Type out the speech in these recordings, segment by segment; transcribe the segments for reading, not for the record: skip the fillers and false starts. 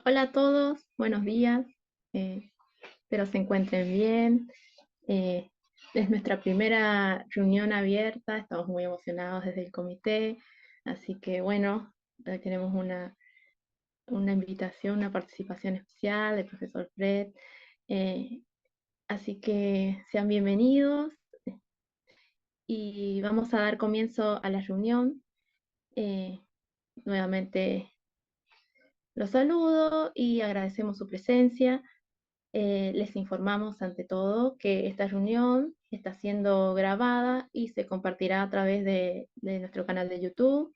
Hola a todos, buenos días, espero se encuentren bien. Eh, es nuestra primera reunión abierta, estamos muy emocionados desde el comité, así que bueno, tenemos una invitación, una participación especial del profesor Fred, eh, así que sean bienvenidos y vamos a dar comienzo a la reunión. Eh, Nuevamente los saludo y agradecemos su presencia. Les informamos ante todo que esta reunión está siendo grabada y se compartirá a través de nuestro canal de YouTube.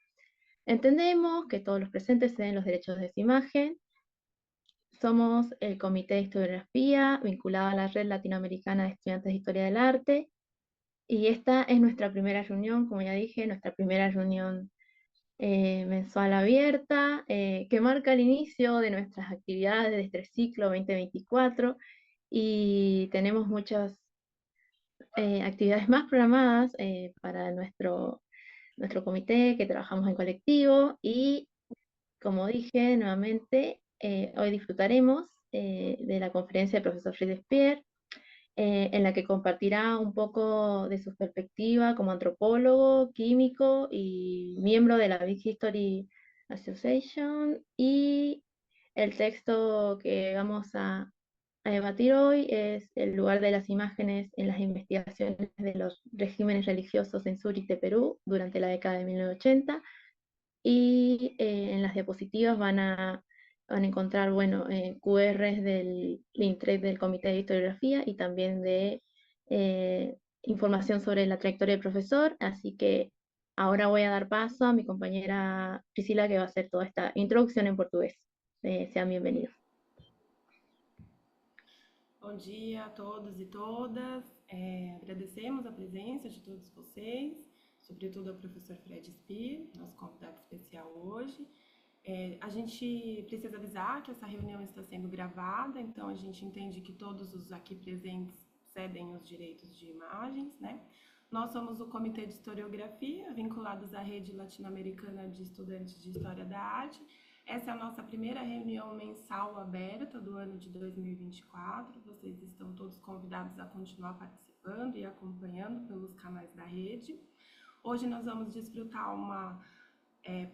Entendemos que todos los presentes tienen los derechos de esa imagen. Somos el Comité de Historiografía vinculado a la Red Latinoamericana de Estudiantes de Historia del Arte y esta es nuestra primera reunión, como ya dije, nuestra primera reunión mensual abierta, que marca el inicio de nuestras actividades de este ciclo 2024 y tenemos muchas actividades más programadas para nuestro comité que trabajamos en colectivo y como dije nuevamente, hoy disfrutaremos de la conferencia del profesor Fried Speer, en la que compartirá un poco de su perspectiva como antropólogo, químico y miembro de la Big History Association. Y el texto que vamos a debatir hoy es el lugar de las imágenes en las investigaciones de los regímenes religiosos en Zúrich, Perú, durante la década de 1980 y en las diapositivas van a encontrar, bueno, QRs del link trade del Comité de Historiografía y también de información sobre la trayectoria del profesor, así que ahora voy a dar paso a mi compañera Priscila que va a hacer toda esta introducción en portugués. Sean bienvenidos. Bom dia a todos e todas. Agradecemos a presença de todos vocês, sobretudo ao professor Fred Speer, nosso convidado especial hoje. A gente precisa avisar que essa reunião está sendo gravada, então a gente entende que todos os aqui presentes cedem os direitos de imagens, né? Nós somos o Comitê de Historiografia, vinculados à Rede Latino-Americana de Estudantes de História da Arte. Essa é a nossa primeira reunião mensal aberta do ano de 2024. Vocês estão todos convidados a continuar participando e acompanhando pelos canais da rede. Hoje nós vamos desfrutar uma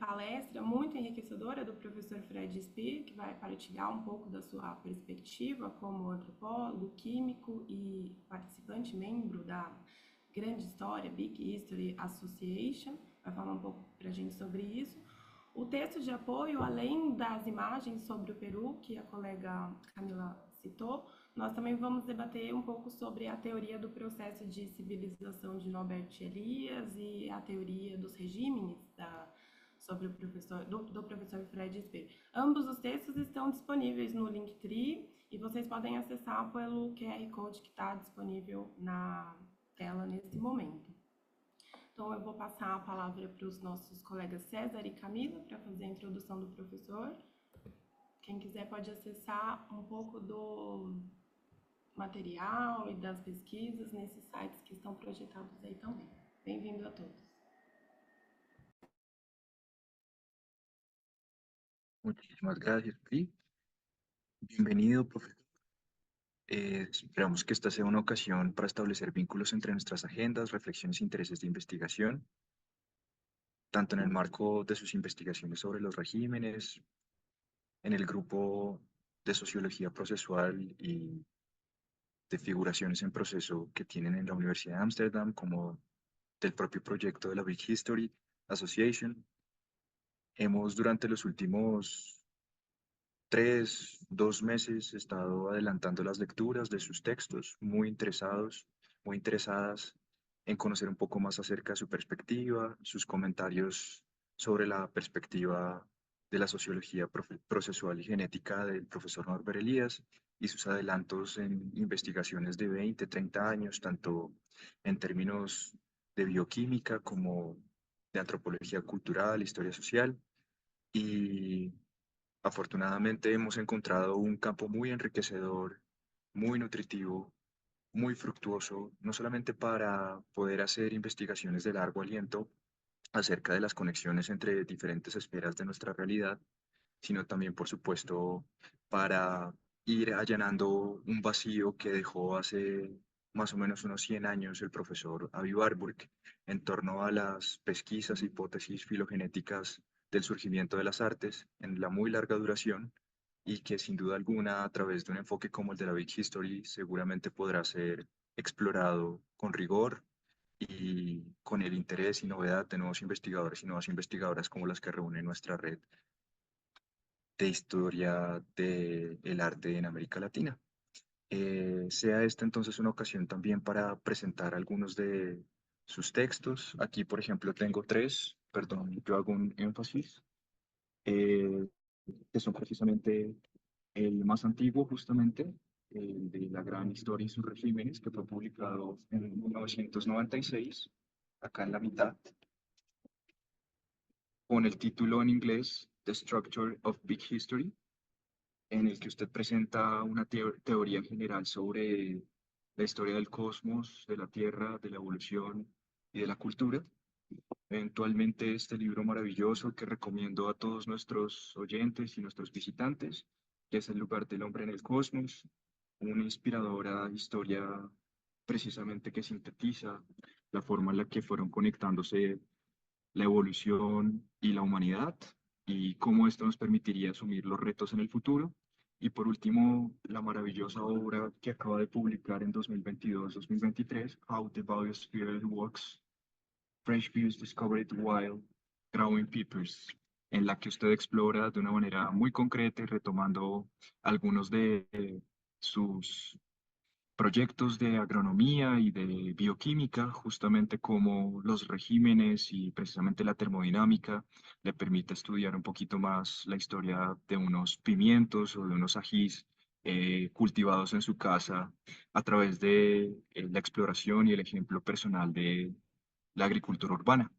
palestra muito enriquecedora do professor Fred Speer, que vai partilhar um pouco da sua perspectiva como antropólogo, químico e participante, membro da Grande História, Big History Association. Vai falar um pouco para a gente sobre isso. O texto de apoio, além das imagens sobre o Peru, que a colega Camila citou, nós também vamos debater um pouco sobre a teoria do processo de civilização de Norbert Elias e a teoria dos regímenes sobre do professor Fred Speer. Ambos os textos estão disponíveis no Linktree e vocês podem acessar pelo QR Code que está disponível na tela nesse momento. Então, eu vou passar a palavra para os nossos colegas César e Camila para fazer a introdução do professor. Quem quiser pode acessar um pouco do material e das pesquisas nesses sites que estão projetados aí também. Bem-vindo a todos. Muchísimas gracias, Pri. Bienvenido, profesor. Esperamos que esta sea una ocasión para establecer vínculos entre nuestras agendas, reflexiones e intereses de investigación, tanto en el marco de sus investigaciones sobre los regímenes, en el grupo de sociología procesual y de figuraciones en proceso que tienen en la Universidad de Ámsterdam, como del propio proyecto de la Big History Association. Hemos durante los últimos 2 meses he estado adelantando las lecturas de sus textos, muy interesados, muy interesadas en conocer un poco más acerca de su perspectiva, sus comentarios sobre la perspectiva de la sociología procesual y genética del profesor Norbert Elias y sus adelantos en investigaciones de 20, 30 años, tanto en términos de bioquímica como de antropología cultural, historia social. Y afortunadamente hemos encontrado un campo muy enriquecedor, muy nutritivo, muy fructuoso, no solamente para poder hacer investigaciones de largo aliento acerca de las conexiones entre diferentes esferas de nuestra realidad, sino también, por supuesto, para ir allanando un vacío que dejó hace más o menos unos 100 años el profesor Avi Warburg en torno a las pesquisas e hipótesis filogenéticas del surgimiento de las artes en la muy larga duración y que sin duda alguna a través de un enfoque como el de la Big History seguramente podrá ser explorado con rigor y con el interés y novedad de nuevos investigadores y nuevas investigadoras como las que reúne nuestra red de historia del arte en América Latina. Sea esta entonces una ocasión también para presentar algunos de sus textos. Aquí, por ejemplo, tengo tres, perdón, yo hago un énfasis, eh, que son precisamente el más antiguo, justamente, el de la gran historia y sus regímenes, que fue publicado en 1996, acá en la mitad, con el título en inglés The Structure of Big History, en el que usted presenta una teoría general sobre la historia del cosmos, de la Tierra, de la evolución y de la cultura. Eventualmente este libro maravilloso que recomiendo a todos nuestros oyentes y nuestros visitantes, que es El lugar del hombre en el cosmos, una inspiradora historia precisamente que sintetiza la forma en la que fueron conectándose la evolución y la humanidad y cómo esto nos permitiría asumir los retos en el futuro. Y por último, la maravillosa obra que acaba de publicar en 2022-2023, How the Biosphere Works, Fresh Views Discovered While Growing Papers, en la que usted explora de una manera muy concreta y retomando algunos de sus proyectos de agronomía y de bioquímica, justamente como los regímenes y precisamente la termodinámica le permite estudiar un poquito más la historia de unos pimientos o de unos ajís cultivados en su casa a través de la exploración y el ejemplo personal de la agricultura urbana.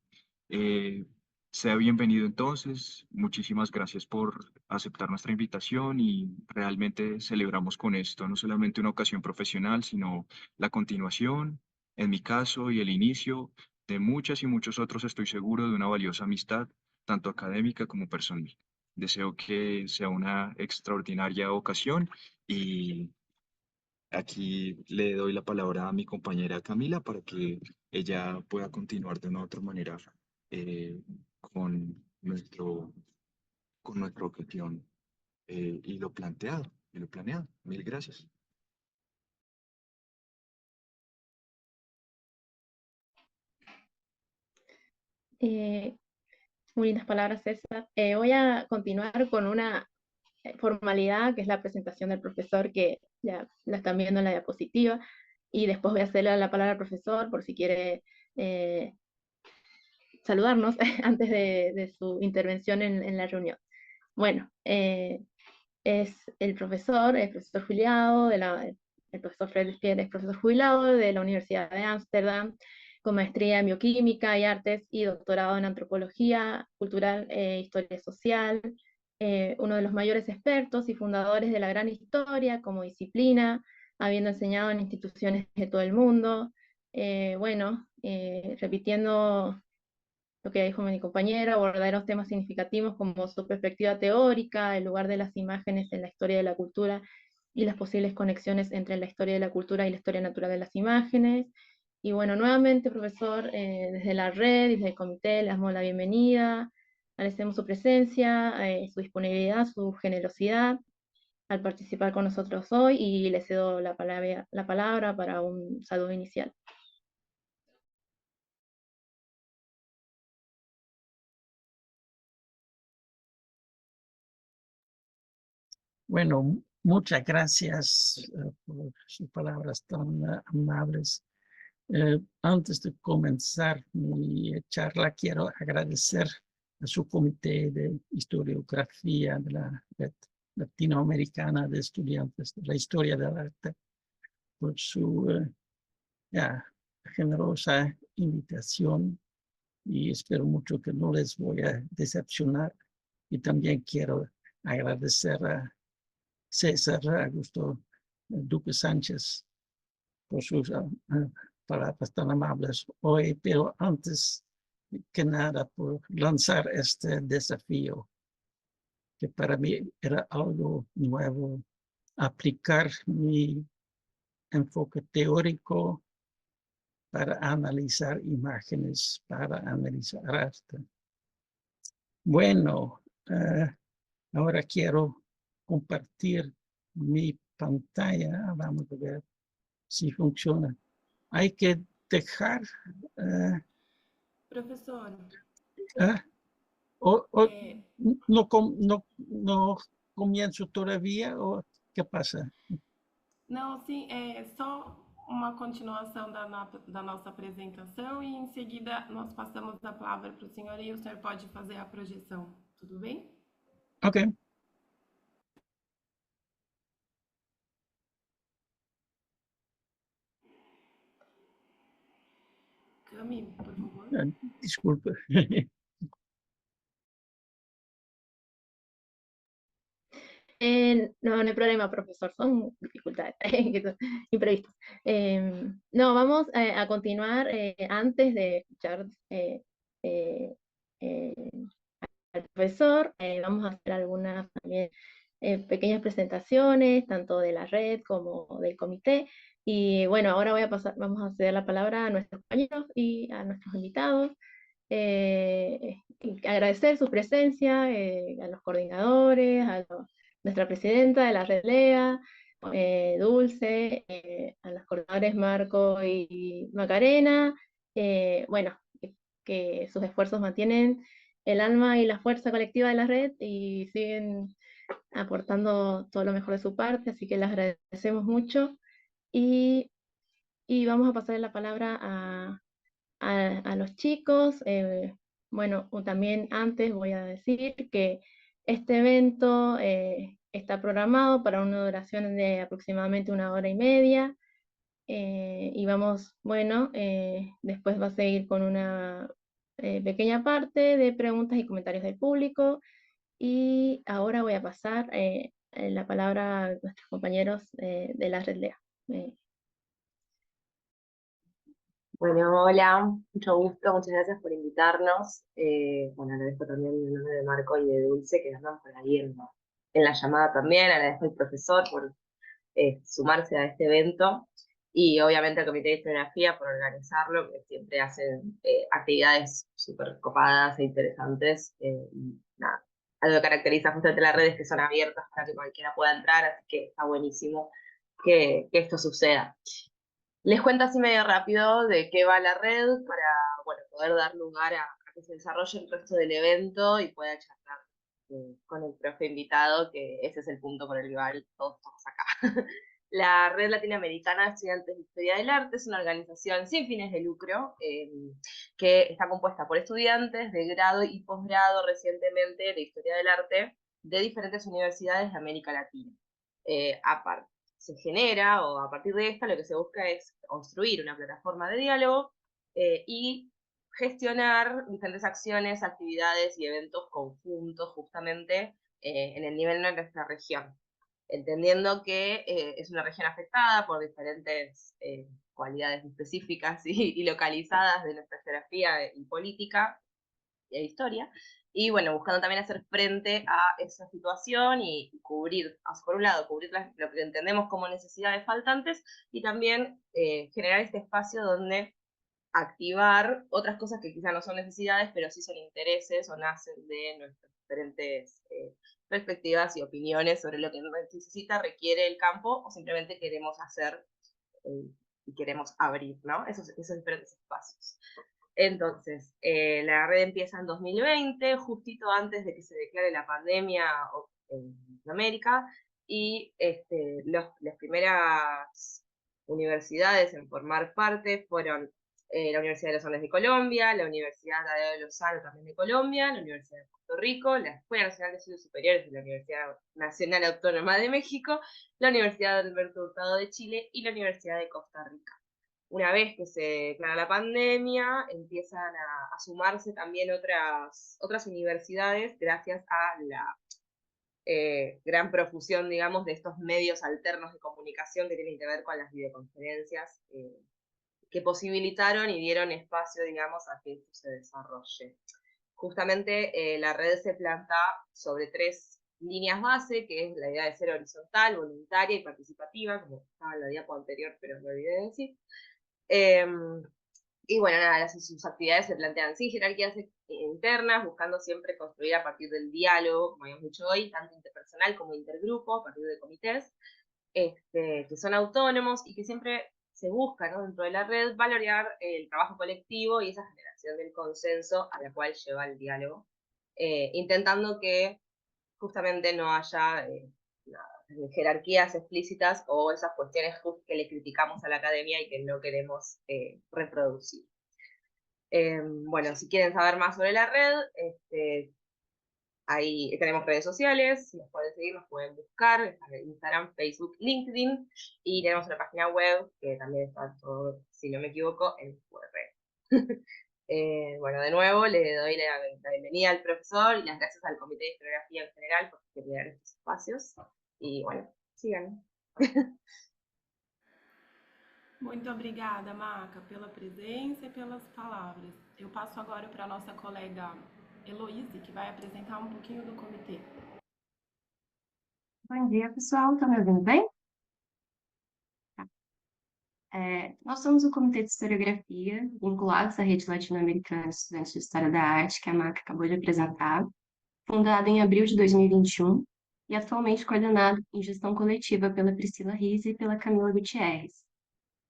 Eh, Sea bienvenido entonces, muchísimas gracias por aceptar nuestra invitación y realmente celebramos con esto no solamente una ocasión profesional, sino la continuación, en mi caso, y el inicio de muchas y muchos otros, estoy seguro, de una valiosa amistad, tanto académica como personal. Deseo que sea una extraordinaria ocasión y aquí le doy la palabra a mi compañera Camila para que ella pueda continuar de una otra manera eh, con con nuestra objeción y lo planteado, y lo planeado. Mil gracias. Eh, Muy lindas palabras, César. Voy a continuar con una formalidad, que es la presentación del profesor, que ya la están viendo en la diapositiva, y después voy a hacerle la palabra al profesor por si quiere eh, saludarnos antes de su intervención en la reunión. Bueno, es el profesor jubilado el profesor Fred Spier es profesor jubilado de la Universidad de Ámsterdam, con maestría en bioquímica y artes y doctorado en antropología cultural e historia social, uno de los mayores expertos y fundadores de la gran historia como disciplina, habiendo enseñado en instituciones de todo el mundo. Repitiendo lo que dijo mi compañero, abordaremos temas significativos como su perspectiva teórica, el lugar de las imágenes en la historia de la cultura y las posibles conexiones entre la historia de la cultura y la historia natural de las imágenes. Y bueno, nuevamente, profesor, desde la red, desde el comité, le damos la bienvenida, agradecemos su presencia, su disponibilidad, su generosidad al participar con nosotros hoy y le cedo la palabra para un saludo inicial. Bueno, muchas gracias por sus palabras tan amables. Antes de comenzar mi charla, quiero agradecer a su comité de historiografía de la Red Latinoamericana de Estudiantes de la Historia del Arte por su generosa invitación y espero mucho que no les voy a decepcionar. Y también quiero agradecer a César Augusto Duque Sánchez por sus palabras tan amables hoy, pero antes que nada por lanzar este desafío que para mí era algo nuevo, aplicar mi enfoque teórico para analizar imágenes, para analizar arte. Bueno, ahora quiero compartir mi pantalla. Vamos a ver si funciona. Hay que dejar... Professor, no comienzo todavía, ¿o qué pasa? não, sim, é só uma continuação da nossa apresentação e em seguida nós passamos a palavra para o senhor e o senhor pode fazer a projeção, tudo bem? Ok. Cami, por favor. Disculpa. No, no hay problema, profesor, son dificultades que son imprevistas. No, vamos a continuar antes de escuchar eh, eh, al profesor. Vamos a hacer algunas también pequeñas presentaciones, tanto de la red como del comité. Y bueno, ahora vamos a ceder la palabra a nuestros compañeros y a nuestros invitados. Y agradecer su presencia, a los coordinadores, nuestra presidenta de la red LEA, Dulce, a los coordinadores Marco y Macarena. Bueno, que sus esfuerzos mantienen el alma y la fuerza colectiva de la red y siguen aportando todo lo mejor de su parte, así que les agradecemos mucho. Y, y vamos a pasar la palabra a los chicos. Bueno, también antes voy a decir que este evento está programado para una duración de aproximadamente 1 hora y media. Y vamos, bueno, después va a seguir con una pequeña parte de preguntas y comentarios del público. Y ahora voy a pasar la palabra a nuestros compañeros de la red LEA. Bueno, hola, mucho gusto, muchas gracias por invitarnos. Bueno, agradezco también el nombre de Marco y de Dulce que andan por ahí en la llamada también. Agradezco al profesor por sumarse a este evento y obviamente al Comité de Historiografía por organizarlo, que siempre hacen actividades súper copadas e interesantes. Y nada, algo que caracteriza justamente las redes que son abiertas para que cualquiera pueda entrar, así que está buenísimo que esto suceda. Les cuento así medio rápido de qué va la red para bueno, poder dar lugar a que se desarrolle el resto del evento y pueda charlar con el profe invitado, que ese es el punto por el que todos estamos acá. La Red Latinoamericana de Estudiantes de Historia del Arte es una organización sin fines de lucro que está compuesta por estudiantes de grado y posgrado recientemente de Historia del Arte de diferentes universidades de América Latina. Aparte, se genera, o a partir de esta, lo que se busca es construir una plataforma de diálogo y gestionar diferentes acciones, actividades y eventos conjuntos justamente en el nivel de nuestra región, entendiendo que es una región afectada por diferentes cualidades específicas y localizadas de nuestra geografía y política e historia, y bueno, buscando también hacer frente a esa situación y cubrir, por un lado, cubrir lo que entendemos como necesidades faltantes y también generar este espacio donde activar otras cosas que quizá no son necesidades, pero sí son intereses o nacen de nuestras diferentes perspectivas y opiniones sobre lo que necesita, requiere el campo, o simplemente queremos hacer y queremos abrir, ¿no? Esos diferentes espacios. Entonces, la red empieza en 2020, justito antes de que se declare la pandemia en América, y las primeras universidades en formar parte fueron la Universidad de los Andes de Colombia, la Universidad de Lozano también de Colombia, la Universidad de Puerto Rico, la Escuela Nacional de Estudios Superiores de la Universidad Nacional Autónoma de México, la Universidad de Alberto Hurtado de Chile y la Universidad de Costa Rica. Una vez que se declara la pandemia, empiezan a sumarse también otras universidades gracias a la gran profusión, digamos, de estos medios alternos de comunicación que tienen que ver con las videoconferencias, que posibilitaron y dieron espacio, digamos, a que esto se desarrolle. Justamente la red se planta sobre 3 líneas base, que es la idea de ser horizontal, voluntaria y participativa, como estaba en la diapo anterior, pero me olvidé de decir. Y bueno, nada, sus actividades se plantean sin jerarquías internas, buscando siempre construir a partir del diálogo, como habíamos dicho hoy, tanto interpersonal como intergrupo, a partir de comités, que son autónomos y que siempre se busca, ¿no?, dentro de la red valorar el trabajo colectivo y esa generación del consenso a la cual lleva el diálogo, intentando que justamente no haya jerarquías explícitas o esas cuestiones que le criticamos a la academia y que no queremos reproducir. Bueno, si quieren saber más sobre la red, ahí tenemos redes sociales, si nos pueden seguir, nos pueden buscar, Instagram, Facebook, LinkedIn, y tenemos una página web que también está todo, si no me equivoco, en URL. Bueno, de nuevo le doy la bienvenida al profesor y las gracias al Comité de Historiografía en general por crear estos espacios. E, bueno, sigan. Muito obrigada, Maca, pela presença e pelas palavras. Eu passo agora para a nossa colega Heloíse, que vai apresentar um pouquinho do comitê. Bom dia, pessoal. Estão me ouvindo bem? Tá. Nós somos o Comitê de Historiografia, vinculados à Rede Latino-Americana de Estudantes de História da Arte, que a Maca acabou de apresentar, fundado em abril de 2021 e atualmente coordenado em gestão coletiva pela Priscila Rize e pela Camila Gutierrez.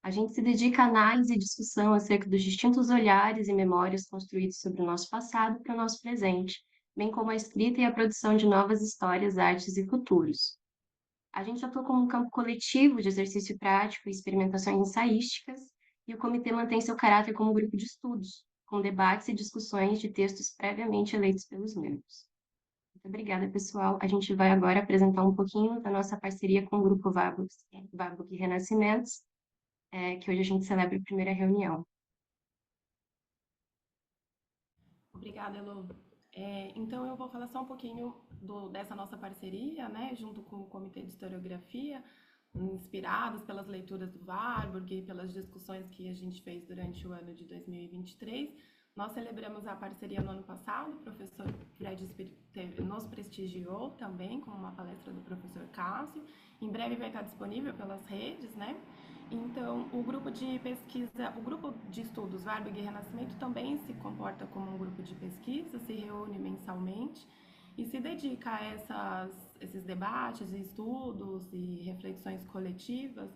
A gente se dedica à análise e discussão acerca dos distintos olhares e memórias construídos sobre o nosso passado para o nosso presente, bem como a escrita e a produção de novas histórias, artes e futuros. A gente atua como um campo coletivo de exercício prático e experimentações ensaísticas, e o comitê mantém seu caráter como grupo de estudos, com debates e discussões de textos previamente eleitos pelos membros. Muito obrigada, pessoal. A gente vai agora apresentar um pouquinho da nossa parceria com o Grupo Warburg Renascimentos, que hoje a gente celebra a primeira reunião. Obrigada, Elo. Então, eu vou falar só um pouquinho dessa nossa parceria, né, junto com o Comitê de Historiografia, inspirados pelas leituras do Warburg e pelas discussões que a gente fez durante o ano de 2023. Nós celebramos a parceria no ano passado, o professor Fred nos prestigiou também com uma palestra do professor Cássio. Em breve vai estar disponível pelas redes, né? Então, o grupo de pesquisa, o grupo de estudos Warburg e Renascimento também se comporta como um grupo de pesquisa, se reúne mensalmente e se dedica a esses debates, estudos e reflexões coletivas,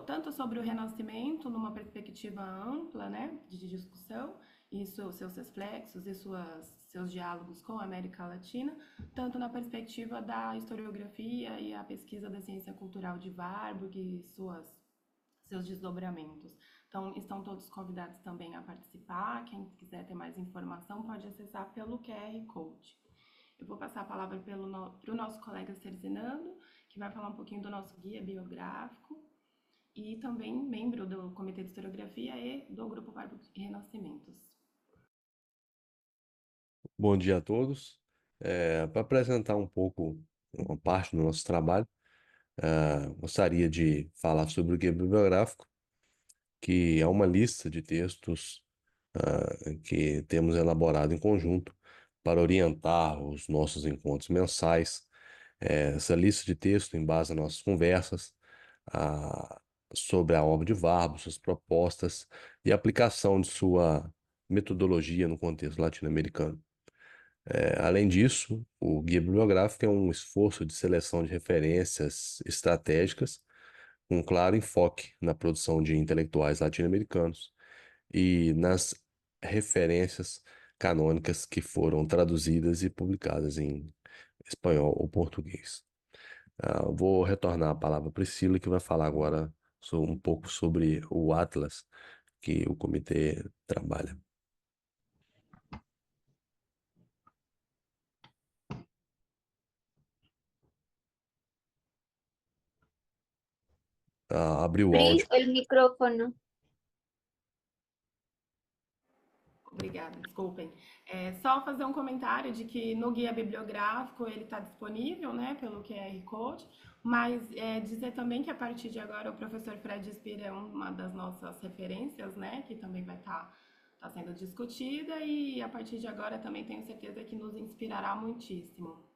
tanto sobre o Renascimento numa perspectiva ampla, né, de discussão, e seus reflexos e seus diálogos com a América Latina, tanto na perspectiva da historiografia e a pesquisa da ciência cultural de Warburg e seus desdobramentos. Então, estão todos convidados também a participar. Quem quiser ter mais informação pode acessar pelo QR Code. Eu vou passar a palavra para o nosso colega Serzinando, que vai falar um pouquinho do nosso guia biográfico e também membro do Comitê de Historiografia e do Grupo Warburg e Renascimentos. Bom dia a todos. Para apresentar um pouco uma parte do nosso trabalho, gostaria de falar sobre o guia bibliográfico, que é uma lista de textos que temos elaborado em conjunto para orientar os nossos encontros mensais. Essa lista de textos embasa nossas conversas sobre a obra de Warburg, suas propostas e a aplicação de sua metodologia no contexto latino-americano. Além disso, o guia bibliográfico é um esforço de seleção de referências estratégicas, com um claro enfoque na produção de intelectuais latino-americanos e nas referências canônicas que foram traduzidas e publicadas em espanhol ou português. Vou retornar a palavra à Priscila, que vai falar agora um pouco sobre o Atlas que o comitê trabalha. Abrir o áudio. El micrófono. Obrigada, desculpem. Só fazer um comentário de que no guia bibliográfico ele está disponível, né, pelo QR Code, mas dizer também que a partir de agora o professor Fred Speer é uma das nossas referências, né, que também vai estar sendo discutida e a partir de agora também tenho certeza que nos inspirará muitíssimo.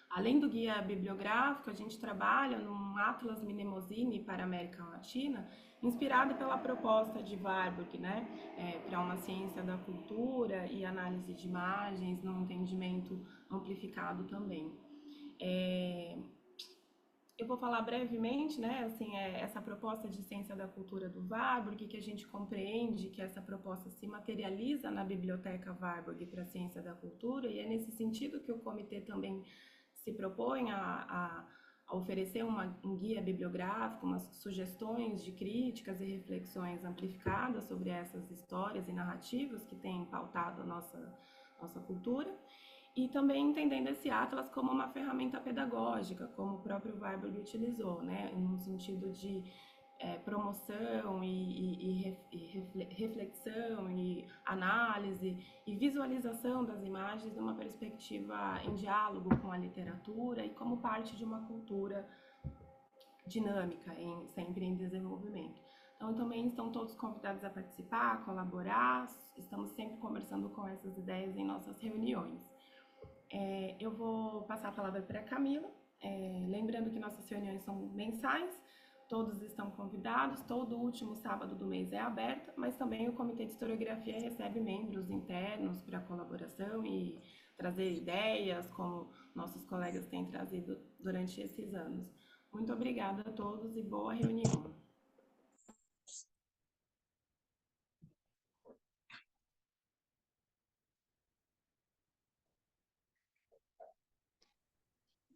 Além do guia bibliográfico, a gente trabalha num Atlas Mnemosine para a América Latina, inspirado pela proposta de Warburg, né, para uma ciência da cultura e análise de imagens, num entendimento amplificado também. Eu vou falar brevemente, né, assim, essa proposta de ciência da cultura do Warburg, que a gente compreende que essa proposta se materializa na Biblioteca Warburg para a ciência da cultura, e é nesse sentido que o comitê também se propõe a oferecer um guia bibliográfico, umas sugestões de críticas e reflexões amplificadas sobre essas histórias e narrativas que têm pautado a nossa cultura. E também entendendo esse atlas como uma ferramenta pedagógica, como o próprio Warburg utilizou, né, no sentido de promoção e reflexão e análise e visualização das imagens numa perspectiva em diálogo com a literatura e como parte de uma cultura dinâmica, sempre em desenvolvimento. Então, também estão todos convidados a participar, a colaborar, estamos sempre conversando com essas ideias em nossas reuniões. Eu vou passar a palavra para a Camila, lembrando que nossas reuniões são mensais, todos estão convidados, todo último sábado do mês é aberta, mas também o Comitê de Historiografia recebe membros internos para colaboração e trazer ideias, como nossos colegas têm trazido durante esses anos. Muito obrigada a todos e boa reunião.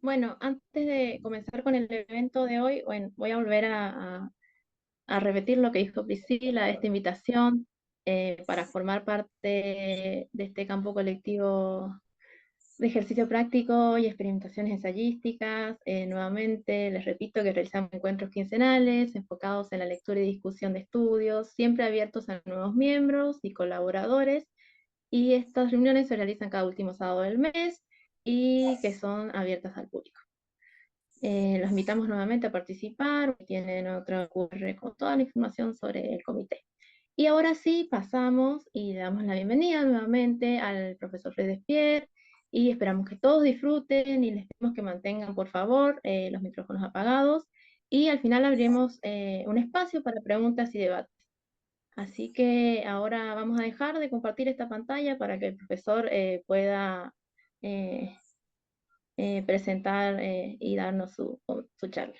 Bueno, antes de comenzar con el evento de hoy, bueno, voy a volver a repetir lo que dijo Priscila, esta invitación para formar parte de este campo colectivo de ejercicio práctico y experimentaciones ensayísticas. Nuevamente les repito que realizamos encuentros quincenales enfocados en la lectura y discusión de estudios, siempre abiertos a nuevos miembros y colaboradores, y estas reuniones se realizan cada último sábado del mes y que son abiertas al público. Los invitamos nuevamente a participar, tienen otro QR con toda la información sobre el comité. Y ahora sí, pasamos y damos la bienvenida nuevamente al profesor Fred Despierre, y esperamos que todos disfruten y les pedimos que mantengan, por favor, los micrófonos apagados, y al final abriremos un espacio para preguntas y debates. Así que ahora vamos a dejar de compartir esta pantalla para que el profesor pueda presentar y darnos su charla.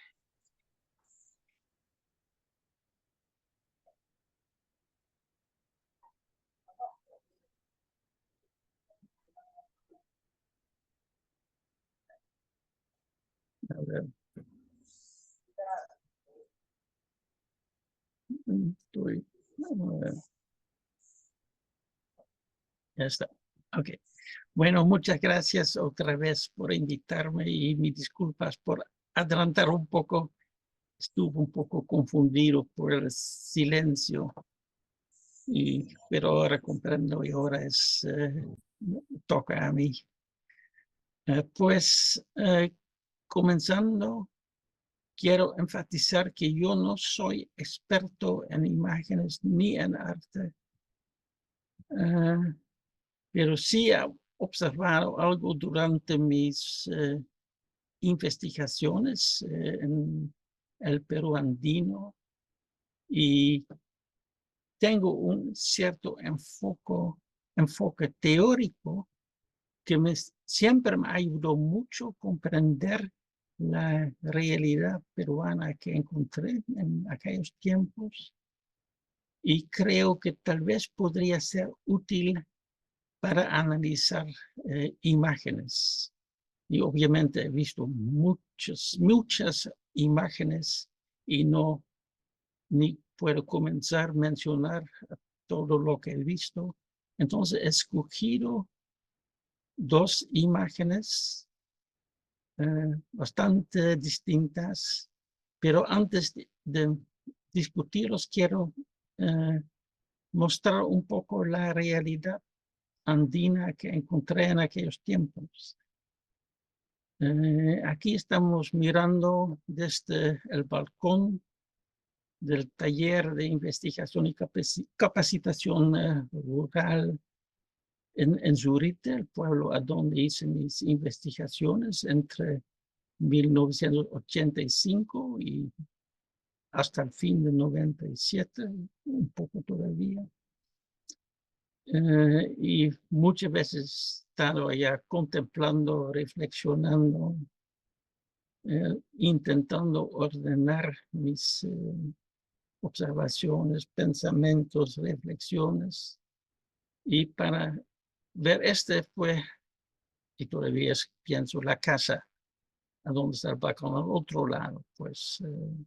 A ver. Vamos a ver. Ya está. Ok. Bueno, muchas gracias otra vez por invitarme y mis disculpas por adelantar un poco. Estuve un poco confundido por el silencio, pero ahora comprendo y ahora toca a mí. Comenzando, quiero enfatizar que yo no soy experto en imágenes ni en arte, pero sí he observado algo durante mis investigaciones en el Perú andino, y tengo un cierto enfoque teórico que siempre me ayudó mucho a comprender la realidad peruana que encontré en aquellos tiempos, y creo que tal vez podría ser útil para analizar imágenes. Y obviamente he visto muchas imágenes y ni puedo comenzar a mencionar todo lo que he visto. Entonces he escogido dos imágenes bastante distintas, pero antes de discutirlos quiero mostrar un poco la realidad andina que encontré en aquellos tiempos. Aquí estamos mirando desde el balcón del taller de investigación y capacitación rural en Zurich, el pueblo a donde hice mis investigaciones entre 1985 y hasta el fin de 97, un poco todavía. Y muchas veces he estado allá contemplando, reflexionando, intentando ordenar mis observaciones, pensamientos, reflexiones. Y para ver fue, y todavía pienso, la casa a donde está el balcón al otro lado, pues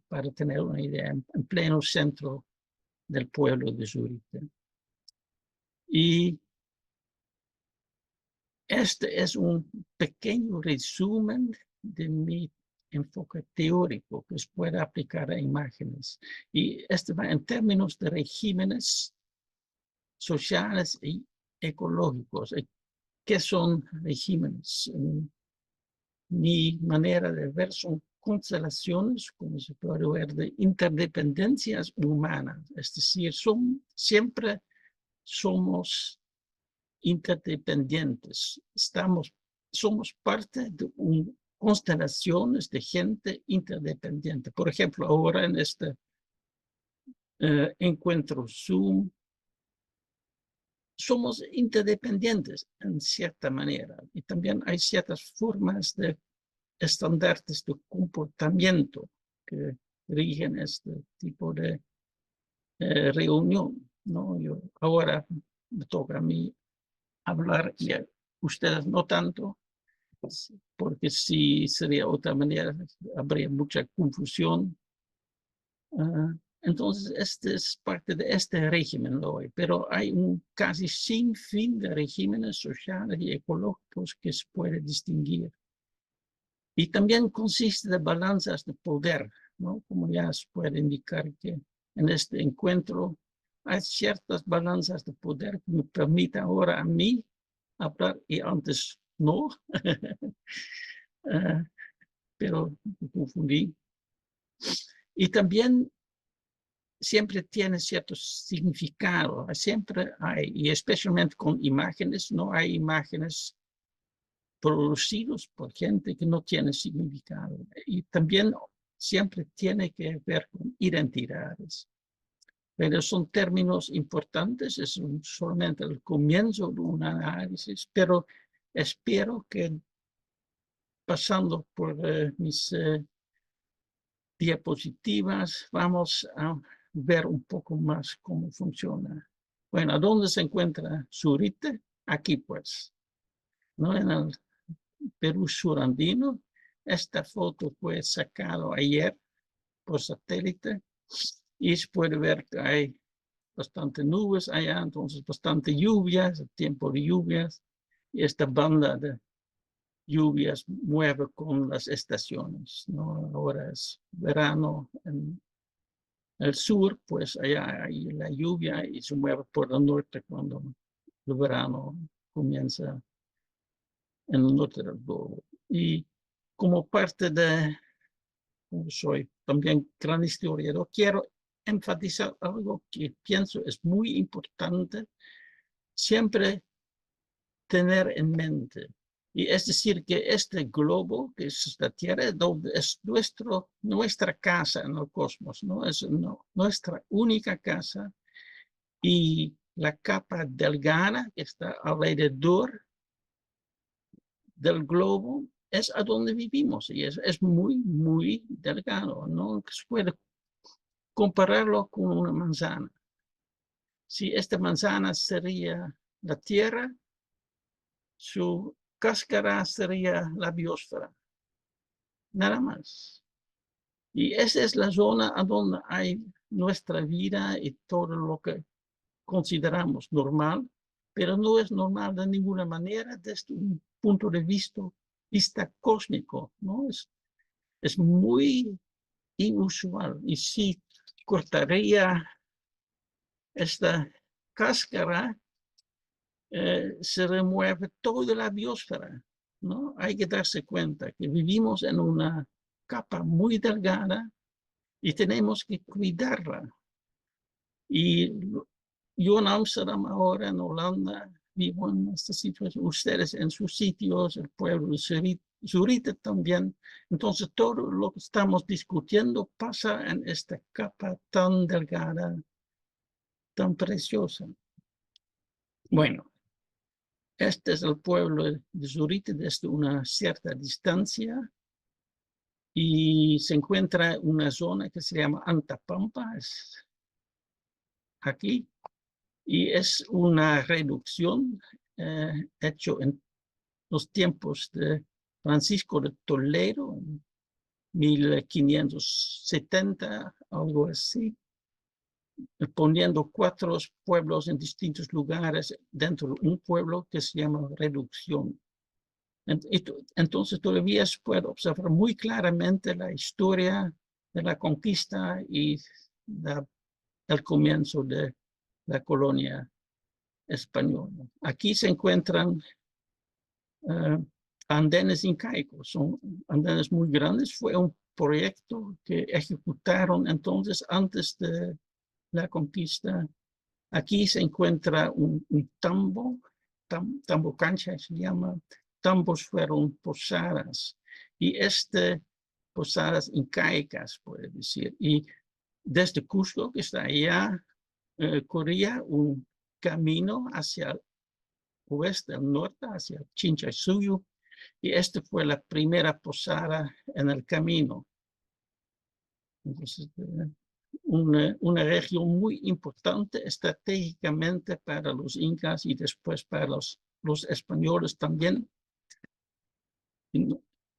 para tener una idea, en pleno centro del pueblo de Zurich. Y este es un pequeño resumen de mi enfoque teórico que se puede aplicar a imágenes. Y este va en términos de regímenes sociales y ecológicos. ¿Qué son regímenes? Mi manera de ver son constelaciones, como se puede ver, de interdependencias humanas. Es decir, siempre somos interdependientes. Somos parte de constelaciones de gente interdependiente. Por ejemplo, ahora en este encuentro Zoom, somos interdependientes en cierta manera. Y también hay ciertas formas de estándares de comportamiento que rigen este tipo de reunión, ¿no? Ahora me toca a mí hablar y a ustedes no tanto, porque si sería otra manera, habría mucha confusión. Entonces, este es parte de este régimen hoy, pero hay un casi sin fin de regímenes sociales y ecológicos que se puede distinguir. Y también consiste de balanzas de poder, ¿no? Como ya se puede indicar que en este encuentro hay ciertas balanzas de poder que me permiten ahora a mí hablar y antes no, pero me confundí. Y también siempre tiene cierto significado, siempre hay, y especialmente con imágenes, no hay imágenes producidos por gente que no tiene significado. Y también siempre tiene que ver con identidades. Pero son términos importantes, es solamente el comienzo de un análisis, pero espero que pasando por mis diapositivas vamos a ver un poco más cómo funciona. Bueno, ¿dónde se encuentra Zurich? Aquí pues, ¿no? En el Perú surandino. Esta foto fue sacada ayer por satélite y se puede ver que hay bastante nubes allá, entonces bastante lluvias, tiempo de lluvias, y esta banda de lluvias mueve con las estaciones, ¿no? Ahora es verano en el sur, pues allá hay la lluvia y se mueve por el norte cuando el verano comienza en el norte del globo. Y como parte de, como soy también gran historiador, quiero enfatizar algo que pienso es muy importante siempre tener en mente. Y es decir, que este globo, que es la Tierra, es nuestra casa en el cosmos, ¿no? Es nuestra única casa. Y la capa delgada que está alrededor del globo es a donde vivimos y es muy, muy delgado, ¿no? Se puede compararlo con una manzana. Si esta manzana sería la Tierra, su cáscara sería la biosfera, nada más. Y esa es la zona a donde hay nuestra vida y todo lo que consideramos normal, pero no es normal de ninguna manera desde un punto de vista cósmico, ¿no? Es muy inusual. Y si cortaría esta cáscara, se remueve toda la biosfera, ¿no? Hay que darse cuenta que vivimos en una capa muy delgada y tenemos que cuidarla. Y yo en Amsterdam ahora, en Holanda, vivo en esta situación, ustedes en sus sitios, el pueblo de Zurita también. Entonces, todo lo que estamos discutiendo pasa en esta capa tan delgada, tan preciosa. Bueno, este es el pueblo de Zurita desde una cierta distancia y se encuentra una zona que se llama Antapampa, es aquí, y es una reducción hecho en los tiempos de Francisco de Toledo, en 1570, algo así, poniendo 4 pueblos en distintos lugares dentro de un pueblo que se llama reducción. Entonces todavía se puede observar muy claramente la historia de la conquista y el comienzo de la colonia española. Aquí se encuentran andenes incaicos, son andenes muy grandes. Fue un proyecto que ejecutaron entonces antes de la conquista. Aquí se encuentra un tambo, tambo cancha se llama. Tambos fueron posadas y posadas incaicas, puede decir. Y desde Cusco, que está allá, corría un camino hacia el oeste, el norte, hacia Chinchaysuyo, y esta fue la primera posada en el camino. Entonces, una región muy importante estratégicamente para los incas y después para los españoles también.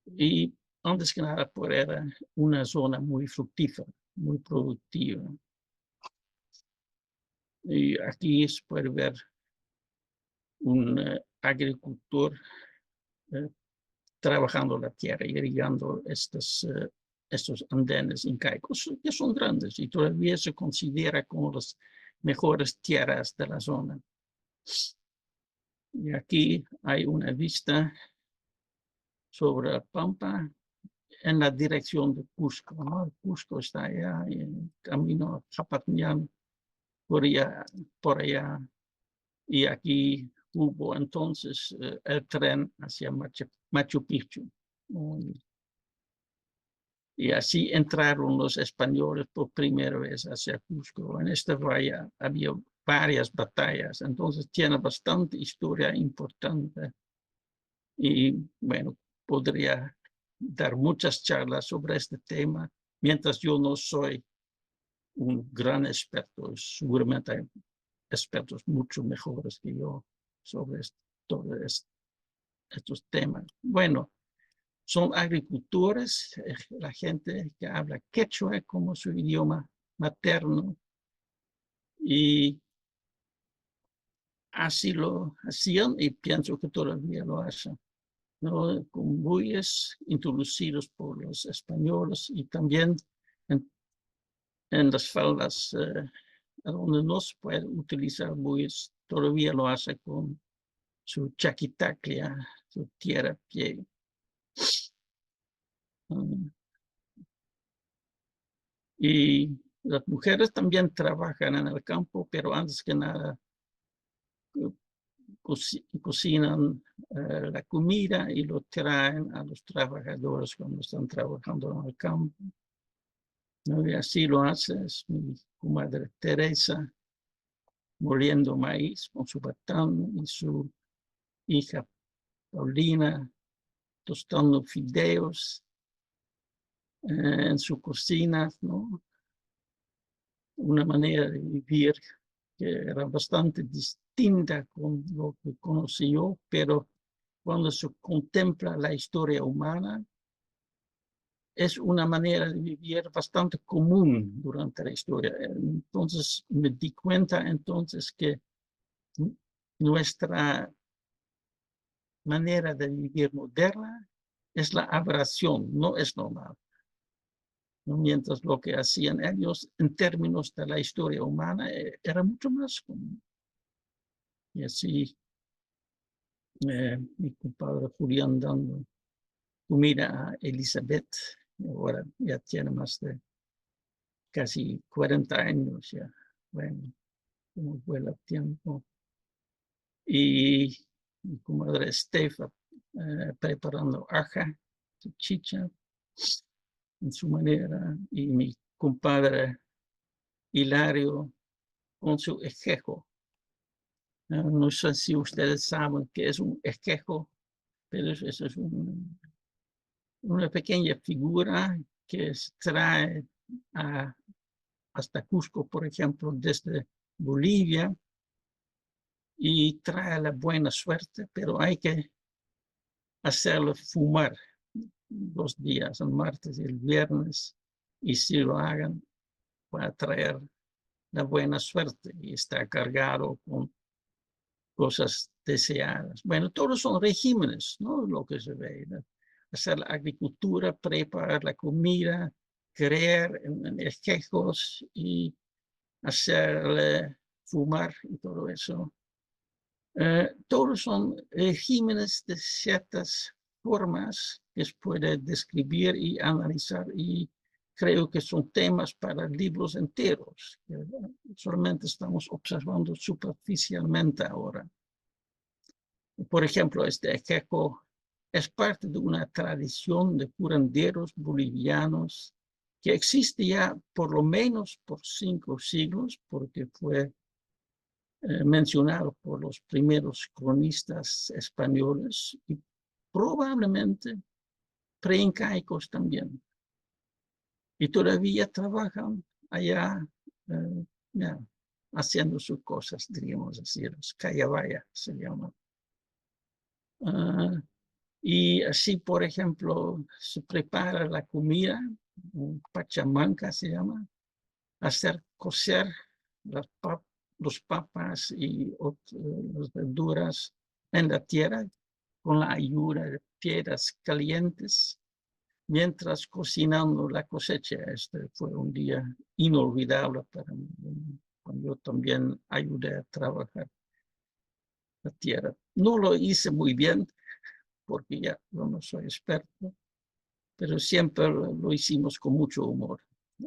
Y antes que nada, pues era una zona muy fructífera, muy productiva. Y aquí se puede ver un agricultor trabajando la tierra, irrigando estos andenes incaicos, que son grandes y todavía se considera como las mejores tierras de la zona. Y aquí hay una vista sobre la pampa en la dirección de Cusco, ¿no? Cusco está allá en el camino a Japatñán, por allá, y aquí hubo entonces el tren hacia Machu Picchu. Y así entraron los españoles por primera vez hacia Cusco. En esta valla había varias batallas, entonces tiene bastante historia importante. Y bueno, podría dar muchas charlas sobre este tema, mientras yo no soy un gran experto, seguramente hay expertos mucho mejores que yo sobre todos estos temas. Bueno, son agricultores, la gente que habla quechua como su idioma materno, y así lo hacían y pienso que todavía lo hacen, ¿no? Con bueyes introducidos por los españoles y también en las faldas donde no se puede utilizar bueyes, todavía lo hace con su chaquitaclia, su tierra pie. Y las mujeres también trabajan en el campo, pero antes que nada cocinan la comida y lo traen a los trabajadores cuando están trabajando en el campo. ¿No? Y así lo hace mi comadre Teresa, moliendo maíz con su batán, y su hija Paulina tostando fideos en su cocina, ¿no? Una manera de vivir que era bastante distinta con lo que conocí yo, pero cuando se contempla la historia humana, es una manera de vivir bastante común durante la historia. Entonces me di cuenta entonces que nuestra manera de vivir moderna es la aberración, no es normal. Mientras lo que hacían ellos en términos de la historia humana era mucho más común. Y así mi compadre Julián dando comida a Elizabeth, ahora ya tiene más de casi 40 años ya. Bueno, como vuela el tiempo. y mi comadre Estefa preparando aja, chicha, en su manera, y mi compadre Hilario con su esquejo. No sé si ustedes saben qué es un esquejo, pero eso es una pequeña figura que se trae hasta Cusco, por ejemplo, desde Bolivia, y trae la buena suerte, pero hay que hacerlo fumar 2 días, el martes y el viernes, y si lo hagan, va a traer la buena suerte y está cargado con cosas deseadas. Bueno, todos son regímenes, ¿no? Lo que se ve, ¿no? Hacer la agricultura, preparar la comida, crear en esquejos y hacerle fumar y todo eso. Todos son regímenes de ciertas formas que se puede describir y analizar, y creo que son temas para libros enteros, que solamente estamos observando superficialmente ahora. Por ejemplo, este esquejo es parte de una tradición de curanderos bolivianos que existe ya por lo menos por 5 siglos, porque fue mencionado por los primeros cronistas españoles y probablemente preincaicos también. Y todavía trabajan allá ya, haciendo sus cosas, diríamos así, los Cayabaya se llaman. Y así, por ejemplo, se prepara la comida, pachamanca se llama, hacer cocer los papas y las verduras en la tierra con la ayuda de piedras calientes mientras cocinando la cosecha. Este fue un día inolvidable para mí, cuando yo también ayudé a trabajar la tierra. No lo hice muy bien porque ya yo no soy experto, pero siempre lo hicimos con mucho humor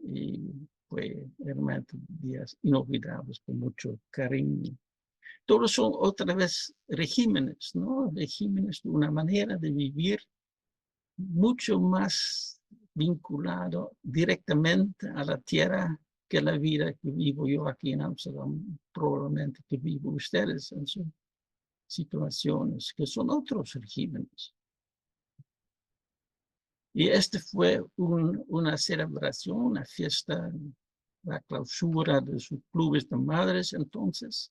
y fue realmente días inolvidables, con mucho cariño. Todos son otra vez regímenes, ¿no? Regímenes de una manera de vivir mucho más vinculado directamente a la tierra que la vida que vivo yo aquí en Amsterdam, probablemente que vivo ustedes en sus situaciones, que son otros regímenes. Y este fue una celebración, una fiesta, la clausura de sus clubes de madres entonces,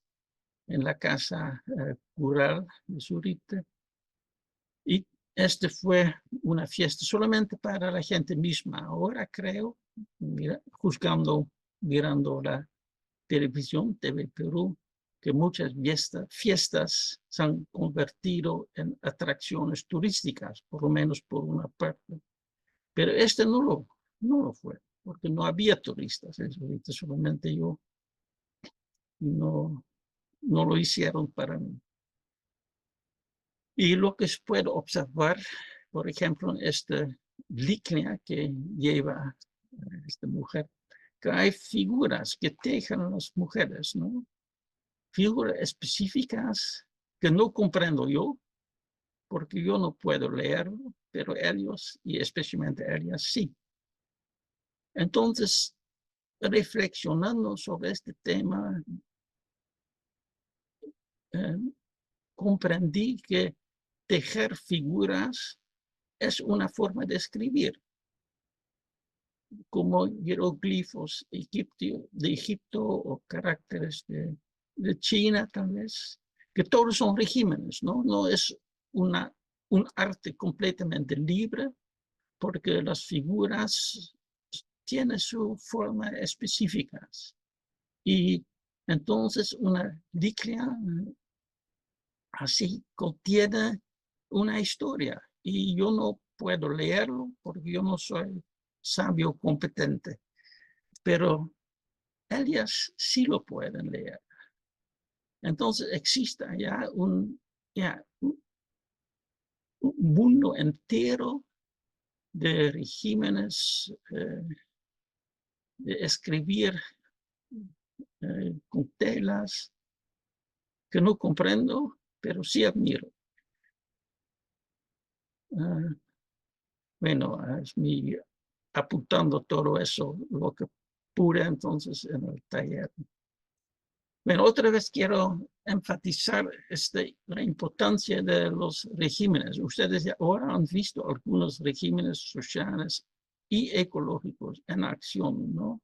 en la casa rural de Zurite. Y este fue una fiesta solamente para la gente misma. Ahora creo, mirando la televisión, TV Perú, que muchas fiestas se han convertido en atracciones turísticas, por lo menos por una parte. Pero este no lo fue, porque no había turistas. Ahorita solamente yo, no lo hicieron para mí. Y lo que se puede observar, por ejemplo, esta líquea que lleva esta mujer, que hay figuras que tejen las mujeres, ¿no? Figuras específicas que no comprendo yo, porque yo no puedo leerlo, pero ellos, y especialmente ellas, sí. Entonces, reflexionando sobre este tema, comprendí que tejer figuras es una forma de escribir, como jeroglifos de Egipto o caracteres de China, tal vez, que todos son regímenes, ¿no? No es un arte completamente libre, porque las figuras tienen su forma específica. Y entonces una líquea así contiene una historia, y yo no puedo leerlo porque yo no soy sabio competente, pero ellas sí lo pueden leer. Entonces existe ya un mundo entero de regímenes de escribir con telas que no comprendo, pero sí admiro. Bueno, es mi apuntando todo eso, lo que pude entonces en el taller. Bueno, otra vez quiero enfatizar la importancia de los regímenes. Ustedes ahora han visto algunos regímenes sociales y ecológicos en acción, ¿no?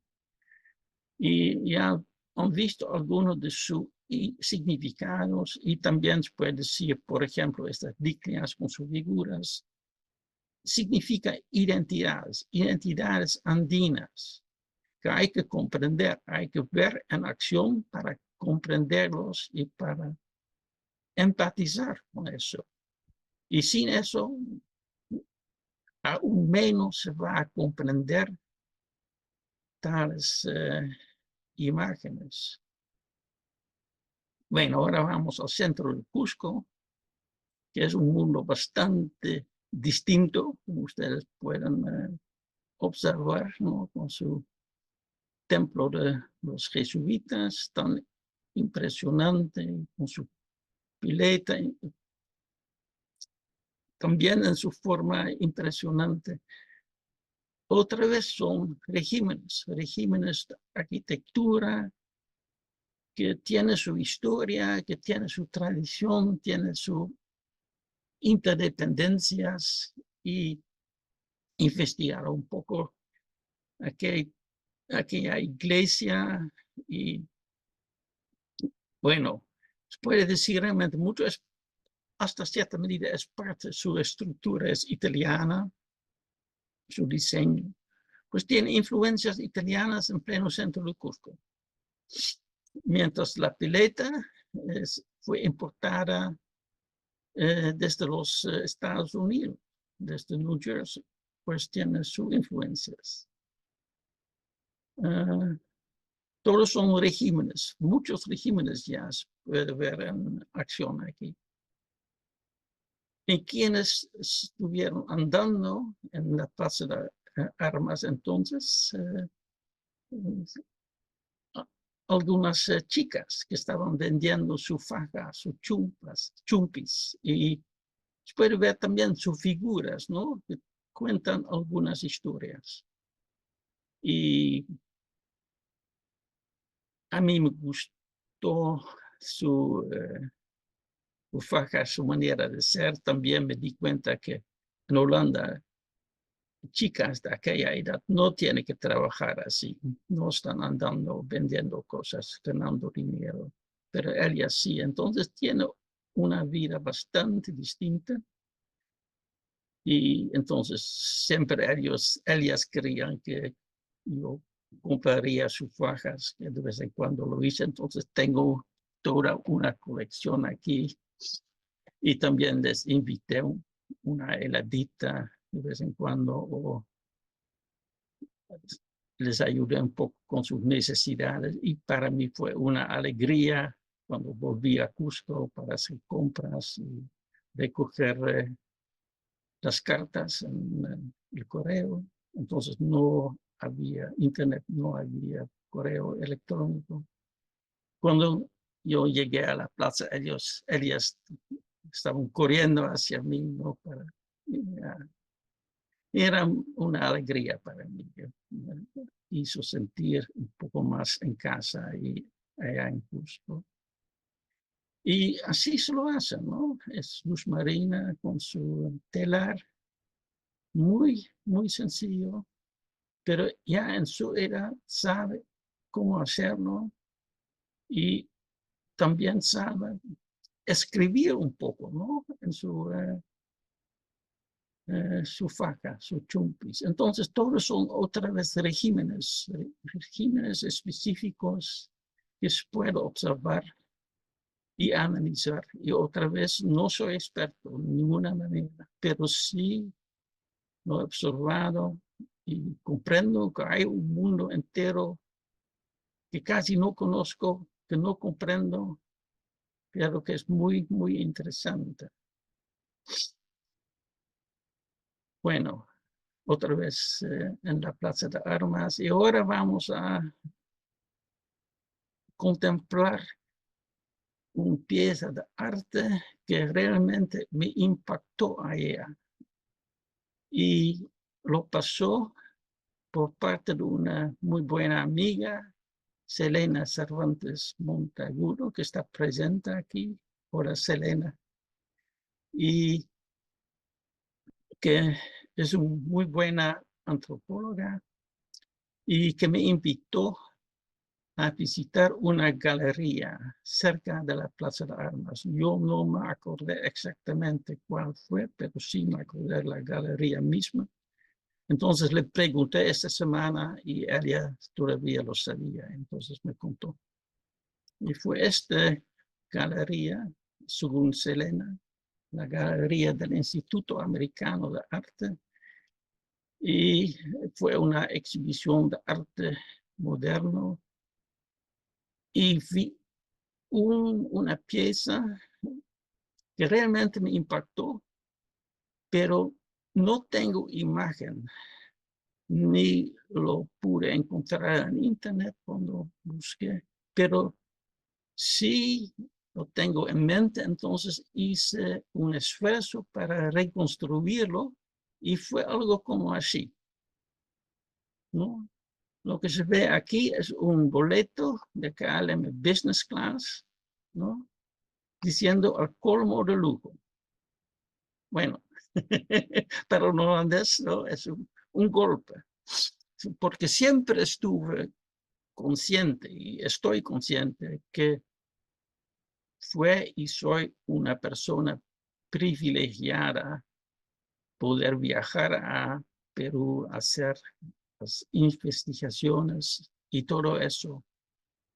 Y ya han visto algunos de sus significados y también se puede decir, por ejemplo, estas líneas con sus figuras significa identidades andinas que hay que comprender, hay que ver en acción para comprenderlos y para empatizar con eso. Y sin eso, aún menos se va a comprender tales imágenes. Bueno, ahora vamos al centro de Cusco, que es un mundo bastante distinto, como ustedes pueden observar, ¿no? Con su templo de los jesuitas, tan impresionante, con su pileta, también en su forma impresionante. Otra vez son regímenes de arquitectura, que tiene su historia, que tiene su tradición, tiene sus interdependencias, y investigar un poco aquella iglesia. Y bueno, se puede decir realmente mucho, hasta cierta medida es parte de su estructura, es italiana, su diseño, pues tiene influencias italianas en pleno centro de Cusco. Mientras la pileta fue importada desde los Estados Unidos, desde New Jersey, pues tiene sus influencias. Todos son regímenes, muchos regímenes ya se puede ver en acción aquí. Y quienes estuvieron andando en la Plaza de Armas entonces, algunas chicas que estaban vendiendo su faja, sus chumpis, y se puede ver también sus figuras, ¿no? Que cuentan algunas historias. Y a mí me gustó su faja, su manera de ser. También me di cuenta que en Holanda, chicas de aquella edad no tienen que trabajar así, no están andando vendiendo cosas, ganando dinero, pero ella sí. Entonces tiene una vida bastante distinta, y entonces siempre ellas creían que yo compraría sus fajas, que de vez en cuando lo hice. Entonces tengo toda una colección aquí, y también les invité una heladita de vez en cuando, o les ayudé un poco con sus necesidades, y para mí fue una alegría cuando volví a Cusco para hacer compras y recoger las cartas en el correo. Entonces no había internet, no había correo electrónico. Cuando yo llegué a la plaza, ellas estaban corriendo hacia mí, ¿no? Era una alegría para mí. Me hizo sentir un poco más en casa y allá en Cusco. Y así se lo hacen, ¿no? Es luz marina con su telar, muy, muy sencillo, pero ya en su edad sabe cómo hacerlo, y también sabe escribir un poco, ¿no? En su faja, su chumpis. Entonces, todos son otra vez regímenes específicos que se puede observar y analizar. Y otra vez, no soy experto de ninguna manera, pero sí lo he observado y comprendo que hay un mundo entero que casi no conozco, que no comprendo, pero que es muy, muy interesante. Bueno, otra vez en la Plaza de Armas, y ahora vamos a contemplar una pieza de arte que realmente me impactó a ella. Y lo pasó por parte de una muy buena amiga, Selena Cervantes Monteagudo, que está presente aquí. Hola, Selena. Y que es una muy buena antropóloga y que me invitó a visitar una galería cerca de la Plaza de Armas. Yo no me acordé exactamente cuál fue, pero sí me acordé de la galería misma. Entonces le pregunté esta semana y ella todavía lo sabía, entonces me contó. Y fue esta galería, según Selena, la galería del Instituto Americano de Arte, y fue una exhibición de arte moderno y vi una pieza que realmente me impactó, pero no tengo imagen, ni lo pude encontrar en internet cuando busqué, pero sí lo tengo en mente, entonces hice un esfuerzo para reconstruirlo y fue algo como así, ¿no? Lo que se ve aquí es un boleto de KLM Business Class, ¿no? Diciendo al colmo de lujo. Bueno, para un holandés, ¿no? Es un golpe, porque siempre estuve consciente y estoy consciente que fue y soy una persona privilegiada poder viajar a Perú, hacer las investigaciones y todo eso.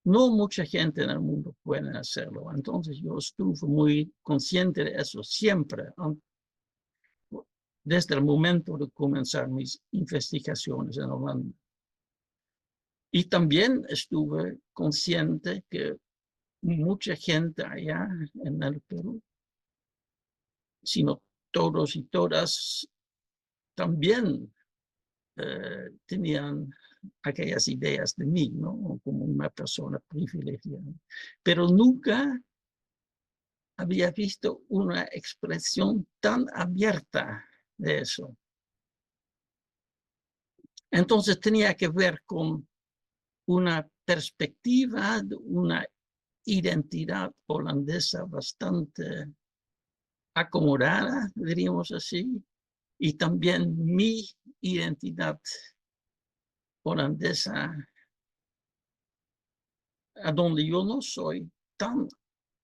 No mucha gente en el mundo puede hacerlo. Entonces yo estuve muy consciente de eso siempre, desde el momento de comenzar mis investigaciones en Holanda. Y también estuve consciente que mucha gente allá en el Perú, sino todos y todas, también tenían aquellas ideas de mí, ¿no? Como una persona privilegiada. Pero nunca había visto una expresión tan abierta de eso. Entonces tenía que ver con una perspectiva, una identidad holandesa bastante acomodada, diríamos así, y también mi identidad holandesa, a donde yo no soy tan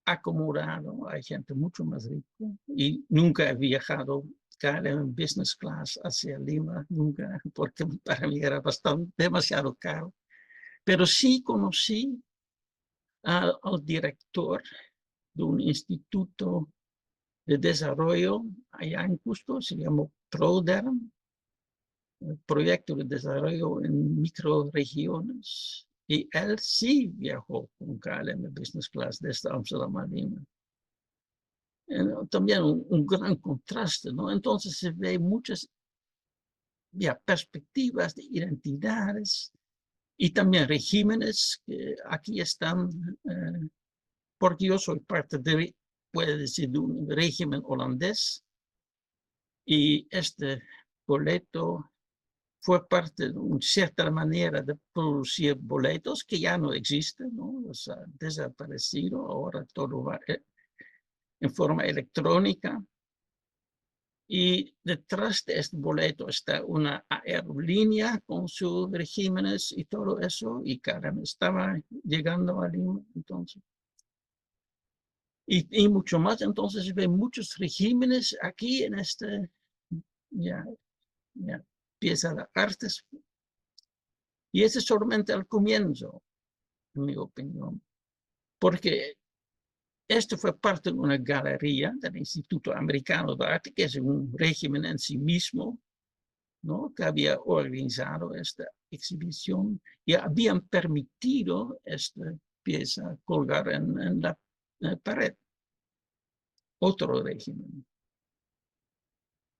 acomodado, hay gente mucho más rica y nunca he viajado en business class hacia Lima, nunca, porque para mí era demasiado caro. Pero sí conocí al director de un instituto de desarrollo allá en Cusco, se llamó PRODERM, el proyecto de desarrollo en microregiones. Y él sí viajó con KLM Business Class desde Amsterdam a Lima. También un gran contraste, ¿no? Entonces se ve muchas perspectivas de identidades y también regímenes que aquí están, porque yo soy parte de, puede decir, de un régimen holandés y este boleto fue parte de una cierta manera de producir boletos que ya no existen, ¿no? O sea, desaparecido, ahora todo va en forma electrónica. Y detrás de este boleto está una aerolínea con sus regímenes y todo eso, y caramba, estaba llegando a Lima entonces. Y mucho más, entonces ve muchos regímenes aquí en este pieza de artes. Y ese es solamente el comienzo, en mi opinión, porque esto fue parte de una galería del Instituto Americano de Arte, que es un régimen en sí mismo, ¿no? Que había organizado esta exhibición y habían permitido esta pieza colgar en la pared. Otro régimen.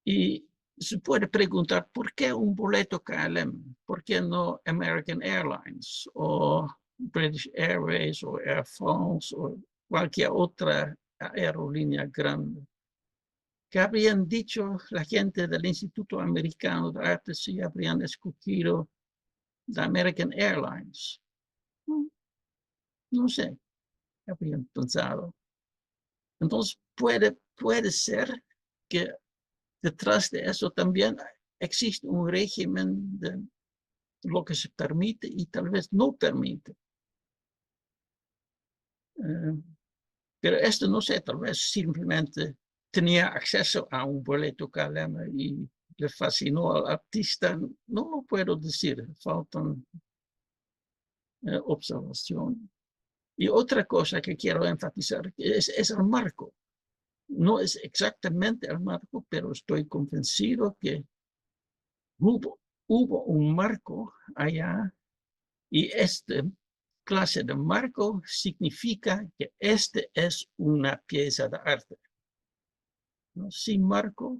Y se puede preguntar, ¿por qué un boleto KLM? ¿Por qué no American Airlines o British Airways o Air France o cualquier otra aerolínea grande. ¿Qué habrían dicho la gente del Instituto Americano de Arte si habrían escogido la American Airlines? No sé, ¿qué habrían pensado? Entonces puede ser que detrás de eso también existe un régimen de lo que se permite y tal vez no permite. Pero esto no sé, tal vez simplemente tenía acceso a un boleto KLM y le fascinó al artista. No lo puedo decir, faltan observaciones. Y otra cosa que quiero enfatizar es el marco. No es exactamente el marco, pero estoy convencido que hubo un marco allá y esta clase de marco significa que este es una pieza de arte. ¿No? Sin marco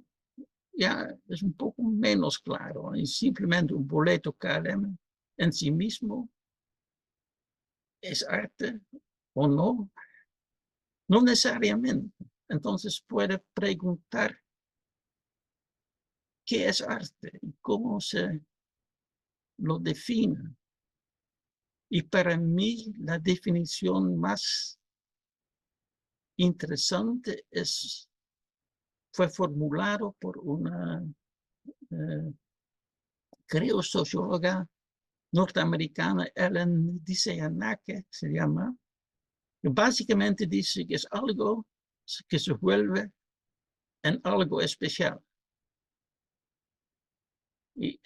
ya es un poco menos claro. Es simplemente un boleto KLM en sí mismo es arte o no. No necesariamente. Entonces puede preguntar qué es arte y cómo se lo define. Y para mí la definición más interesante fue formulado por una, creo, socióloga norteamericana, Ellen Disseyanake, se llama, que básicamente dice que es algo que se vuelve en algo especial. Y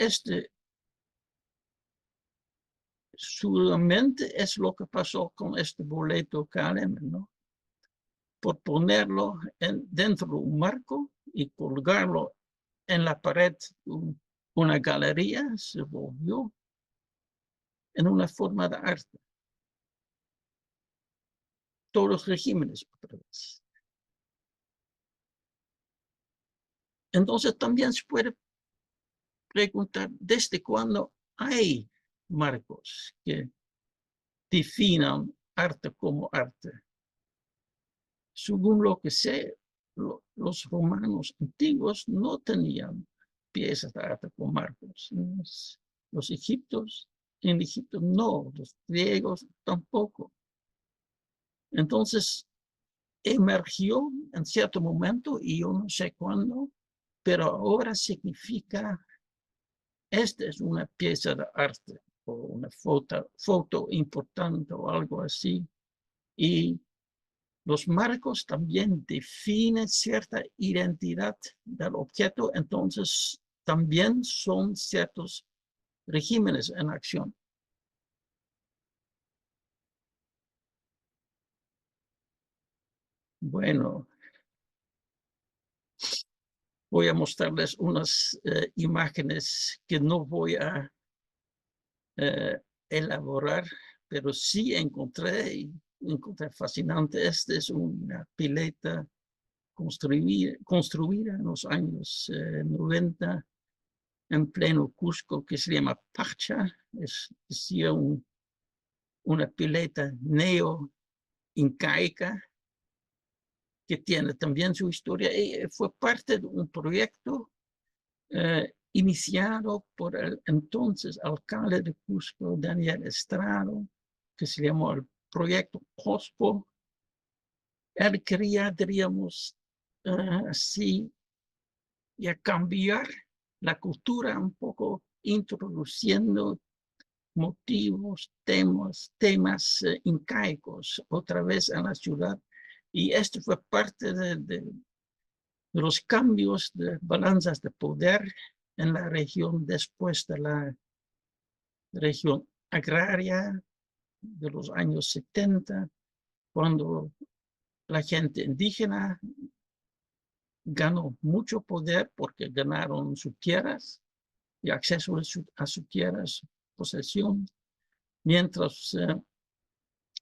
solamente es lo que pasó con este boleto KLM, ¿no? Por ponerlo dentro de un marco y colgarlo en la pared de una galería, se volvió en una forma de arte. Todos los regímenes, otra vez. Entonces también se puede preguntar desde cuándo hay marcos que definan arte como arte. Según lo que sé, los romanos antiguos no tenían piezas de arte con marcos. Los egipcios, en Egipto no, los griegos tampoco. Entonces emergió en cierto momento, y yo no sé cuándo, pero ahora significa, esta es una pieza de arte o una foto importante o algo así. Y los marcos también definen cierta identidad del objeto, entonces también son ciertos regímenes en acción. Bueno, voy a mostrarles unas imágenes que no voy a elaborar, pero sí encontré fascinante. Esta es una pileta construida en los años 90 en pleno Cusco, que se llama Pacha. Es una pileta neo-incaica que tiene también su historia. Y fue parte de un proyecto iniciado por el entonces alcalde de Cusco, Daniel Estrado, que se llamó el proyecto COSPO. Él quería, diríamos, así, ya cambiar la cultura un poco, introduciendo motivos, temas incaicos otra vez en la ciudad. Y esto fue parte de los cambios de balanzas de poder en la región después de la región agraria de los años 70, cuando la gente indígena ganó mucho poder porque ganaron sus tierras y acceso a sus tierras, posesión, mientras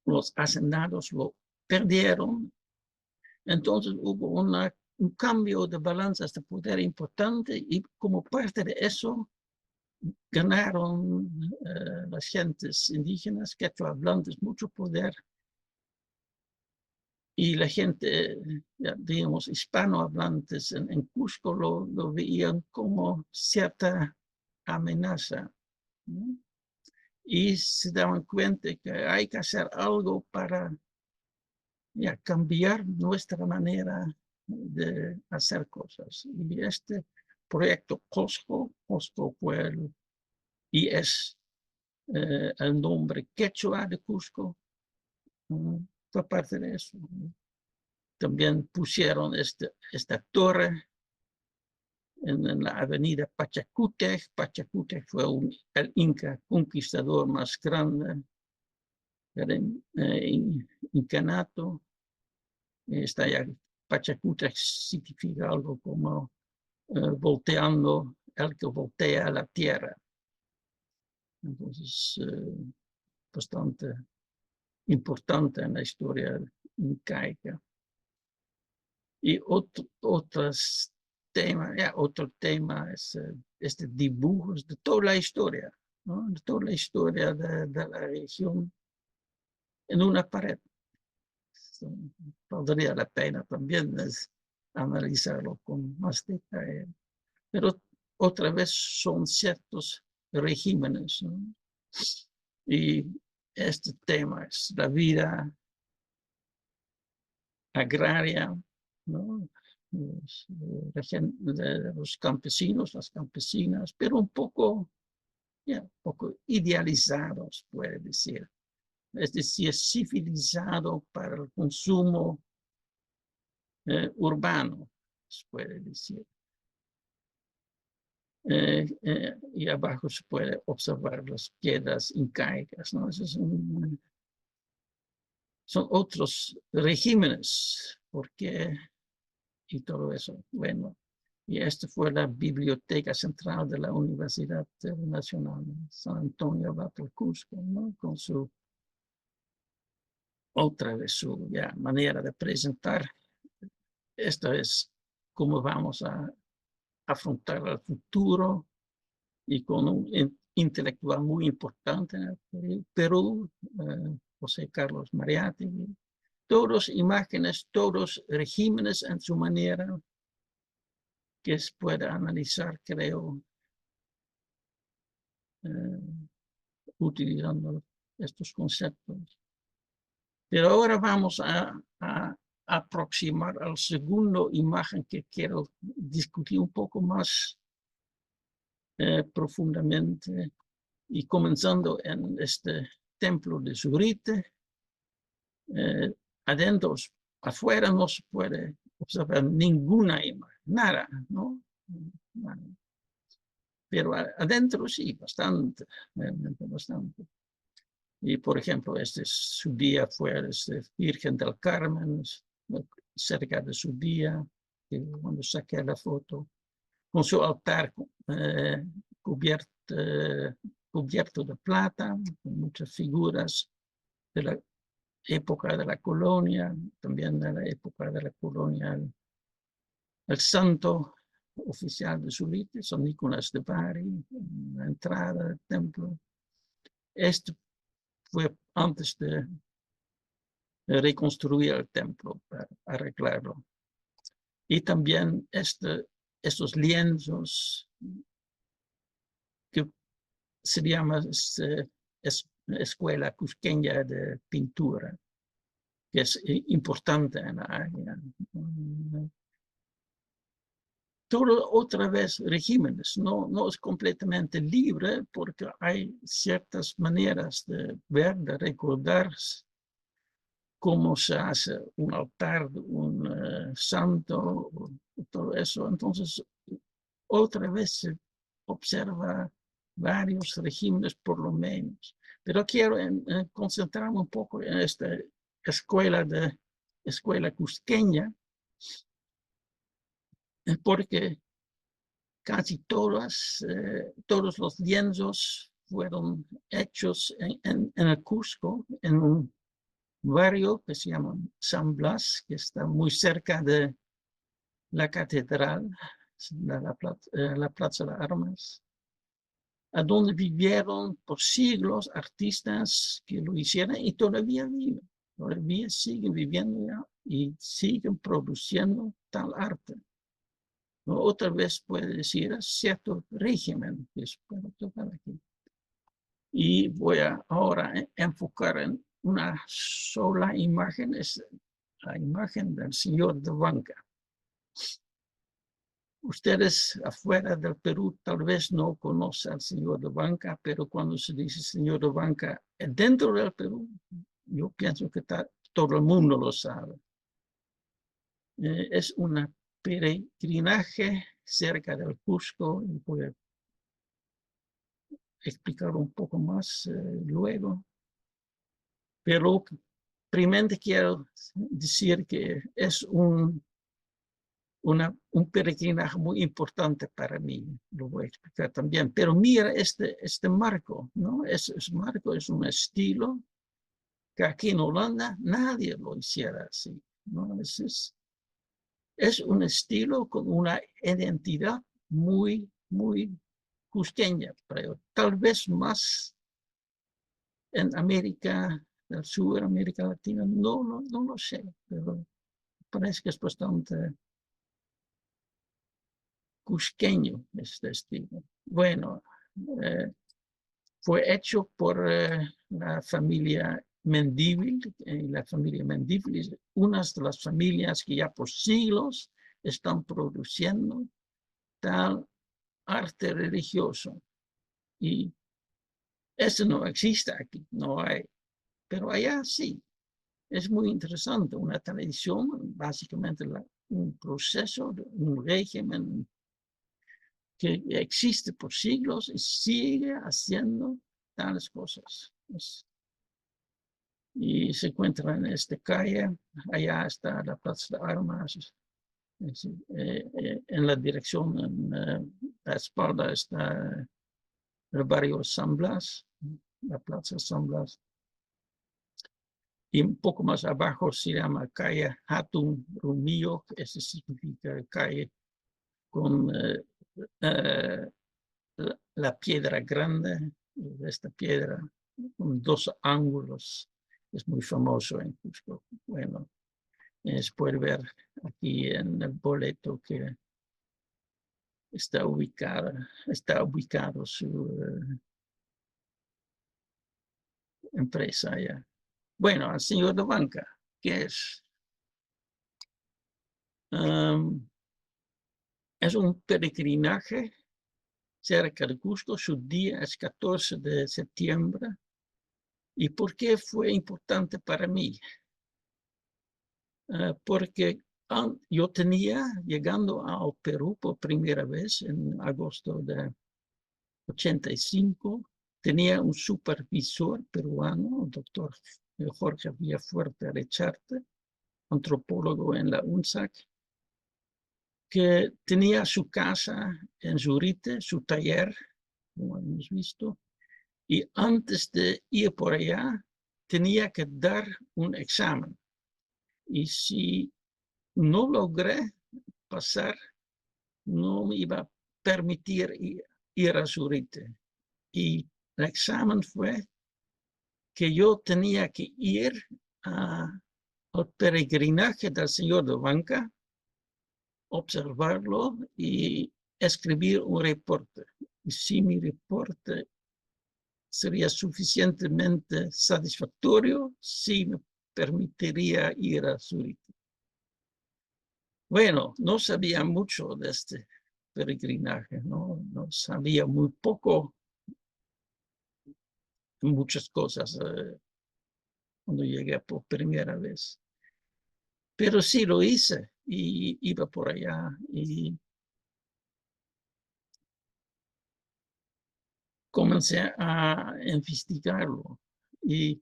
los hacendados lo perdieron. Entonces hubo un cambio de balanzas de poder importante y como parte de eso ganaron las gentes indígenas, quechua hablantes, mucho poder. y la gente, digamos, hispanohablantes en Cusco lo veían como cierta amenaza, ¿no? Y se daban cuenta que hay que hacer algo para cambiar nuestra manera de hacer cosas. Y este proyecto Cusco fue y es el nombre quechua de Cusco, fue parte de eso. También pusieron esta torre en la avenida Pachacútec. Pachacútec fue el inca conquistador más grande del incanato. Está ya, Pachacútec significa algo como volteando, el que voltea la tierra. Entonces, bastante importante en la historia incaica. Y otro tema es dibujos de toda la historia, ¿no? De toda la historia de la región en una pared. Valdría la pena también analizarlo con más detalle. Pero otra vez son ciertos regímenes, ¿no? Y este tema es la vida agraria, ¿no? Los campesinos, las campesinas, pero un poco idealizados, puede decir. Es decir, civilizado para el consumo urbano, se puede decir. Y abajo se puede observar las piedras incaicas, ¿no? Son otros regímenes, porque y todo eso. Bueno, y esta fue la biblioteca central de la Universidad Nacional de San Antonio Abad Cusco, ¿no? Con su otra vez su manera de presentar. Esta es cómo vamos a afrontar el futuro, y con un intelectual muy importante en el Perú, José Carlos Mariátegui. Todos imágenes, todos regímenes en su manera, que se puede analizar, creo, utilizando estos conceptos. Pero ahora vamos a aproximar al segundo imagen que quiero discutir un poco más profundamente, y comenzando en este templo de Zurite. Adentro, afuera no se puede observar ninguna imagen, nada, ¿no? Nada. Pero adentro sí, bastante, realmente bastante. Y por ejemplo, su día fue Virgen del Carmen, cerca de su día, cuando saqué la foto, con su altar cubierto de plata, con muchas figuras de la época de la colonia, también de la época de la colonia, el santo oficial de Zurite, San Nicolás de Bari, la entrada del templo. Esto fue antes de reconstruir el templo, para arreglarlo. Y también estos lienzos que se llama Escuela Cusqueña de Pintura, que es importante en la área. Todo otra vez regímenes, no es completamente libre, porque hay ciertas maneras de ver, de recordar cómo se hace un altar, un santo, todo eso. Entonces, otra vez se observa varios regímenes por lo menos. Pero quiero concentrarme un poco en esta escuela cusqueña, porque casi todos los lienzos fueron hechos en el Cusco, en un barrio que se llama San Blas, que está muy cerca de la catedral, de la Plaza de Armas, a donde vivieron por siglos artistas que lo hicieron y todavía viven, todavía siguen viviendo y siguen produciendo tal arte. ¿No? Otra vez puede decir cierto régimen que se puede tocar aquí. Y voy a ahora enfocar en una sola imagen, es la imagen del señor de Banca. Ustedes afuera del Perú tal vez no conocen al señor de Banca, pero cuando se dice señor de Banca dentro del Perú, yo pienso que todo el mundo lo sabe. Es un peregrinaje cerca del Cusco, y voy a explicar un poco más luego. Pero primero quiero decir que es un peregrinaje muy importante para mí, lo voy a explicar también. Pero mira este marco, ¿no? Ese marco es un estilo que aquí en Holanda nadie lo hiciera así, ¿no? Es un estilo con una identidad muy, muy cusqueña, pero tal vez más en América del Sur, América Latina, no lo sé, pero parece que es bastante cusqueño este estilo. Bueno, fue hecho por la familia Mendívil. La familia Mendívil es una de las familias que ya por siglos están produciendo tal arte religioso. Y eso no existe aquí, no hay. Pero allá sí. Es muy interesante, una tradición, básicamente un proceso, un régimen que existe por siglos y sigue haciendo tales cosas. Y se encuentra en esta calle, allá está la Plaza de Armas, en la dirección, en la espalda está el barrio San Blas, la Plaza San Blas. Y un poco más abajo se llama calle Hatun Rumillo, que eso significa calle con la piedra grande, esta piedra con dos ángulos, es muy famoso en Cusco. Bueno, se puede ver aquí en el boleto que está ubicado su empresa allá. Bueno, al señor de Banca, ¿qué es? Es un peregrinaje cerca de Cusco. Su día es 14 de septiembre. ¿Y por qué fue importante para mí? Porque yo tenía, llegando al Perú por primera vez en agosto de 85, tenía un supervisor peruano, el doctor Jorge Villafuerte Recharte, antropólogo en la UNSAC, que tenía su casa en Zurite, su taller, como hemos visto, y antes de ir por allá tenía que dar un examen. Y si no logré pasar, no me iba a permitir ir a Zurite. Y el examen fue que yo tenía que ir al peregrinaje del señor de Banca, observarlo y escribir un reporte. Y si mi reporte sería suficientemente satisfactorio, sí me permitiría ir a Zurich. Bueno, no sabía mucho de este peregrinaje, no sabía muy poco, muchas cosas cuando llegué por primera vez. Pero sí lo hice y iba por allá y comencé a investigarlo. Y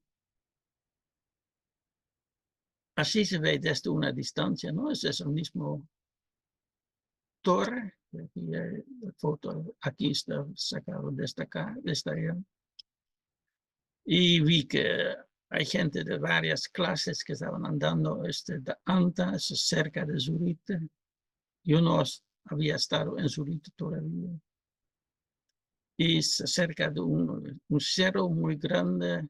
así se ve desde una distancia, ¿no? Es el mismo torre. Aquí, la foto aquí está sacado desde acá, desde allá. Y vi que hay gente de varias clases que estaban andando de Anta, cerca de Zurite. Yo no había estado en Zurite todavía. Y cerca de un cerro muy grande,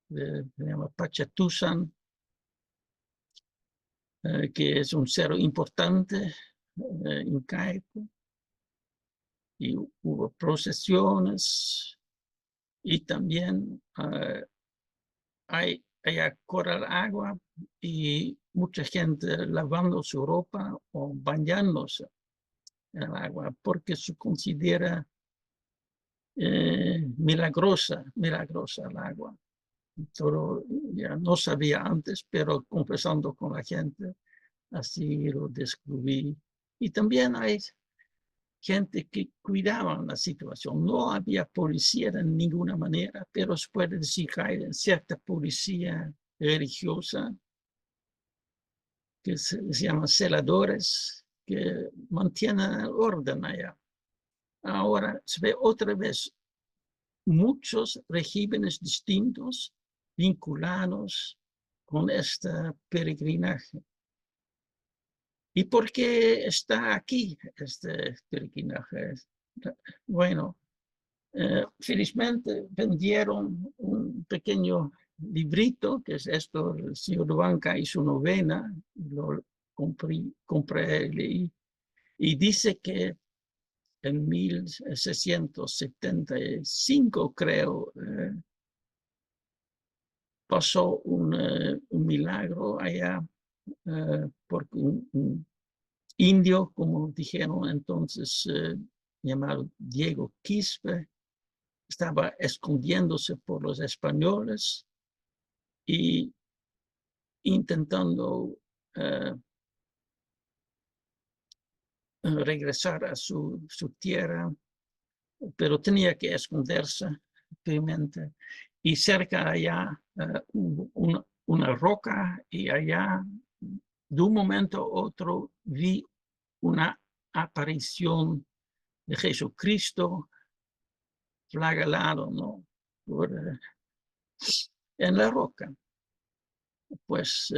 se llama Pachatusan. que es un cerro importante incaico, y hubo procesiones, y también hay corre el agua y mucha gente lavando su ropa o bañándose en el agua porque se considera milagrosa el agua. Todo, ya no sabía antes, pero conversando con la gente, así lo descubrí. Y también hay gente que cuidaba la situación. No había policía de ninguna manera, pero se puede decir que hay cierta policía religiosa que se llaman celadores, que mantienen el orden allá. Ahora se ve otra vez muchos regímenes distintos vinculados con este peregrinaje. ¿Y por qué está aquí este peregrinaje? Bueno, felizmente vendieron un pequeño librito, que es esto, el señor de Banca y su novena, lo compré, leí, y dice que en 1675, creo, pasó un milagro allá, porque un indio, como dijeron entonces, llamado Diego Quispe, estaba escondiéndose por los españoles y intentando regresar a su tierra, pero tenía que esconderse obviamente. Y cerca allá hubo una roca, y allá de un momento a otro vi una aparición de Jesucristo flagelado, ¿no? En la roca. Pues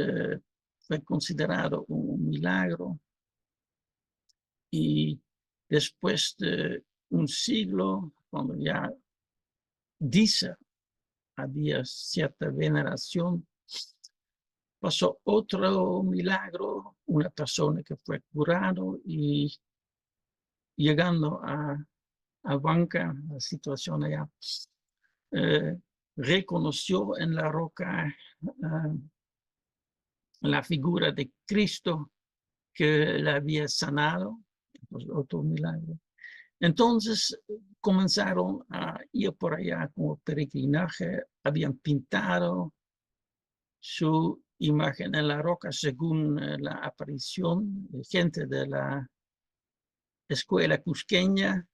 fue considerado un milagro, y después de un siglo, cuando ya dice había cierta veneración, pasó otro milagro, una persona que fue curado, y llegando a Banca, la situación allá, reconoció en la roca la figura de Cristo que le había sanado, pues otro milagro. Entonces comenzaron a ir por allá como peregrinaje, habían pintado su imagen en la roca según la aparición de gente de la escuela cusqueña,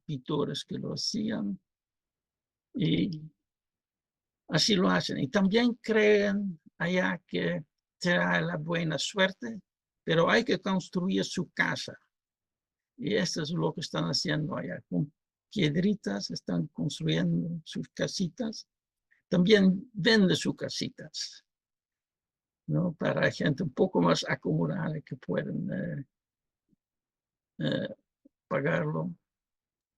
pintores que lo hacían, y así lo hacen. Y también creen allá que trae la buena suerte, pero hay que construir su casa. Y esto es lo que están haciendo allá. Con piedritas están construyendo sus casitas. También venden sus casitas, ¿no? Para gente un poco más acomodada que pueden pagarlo.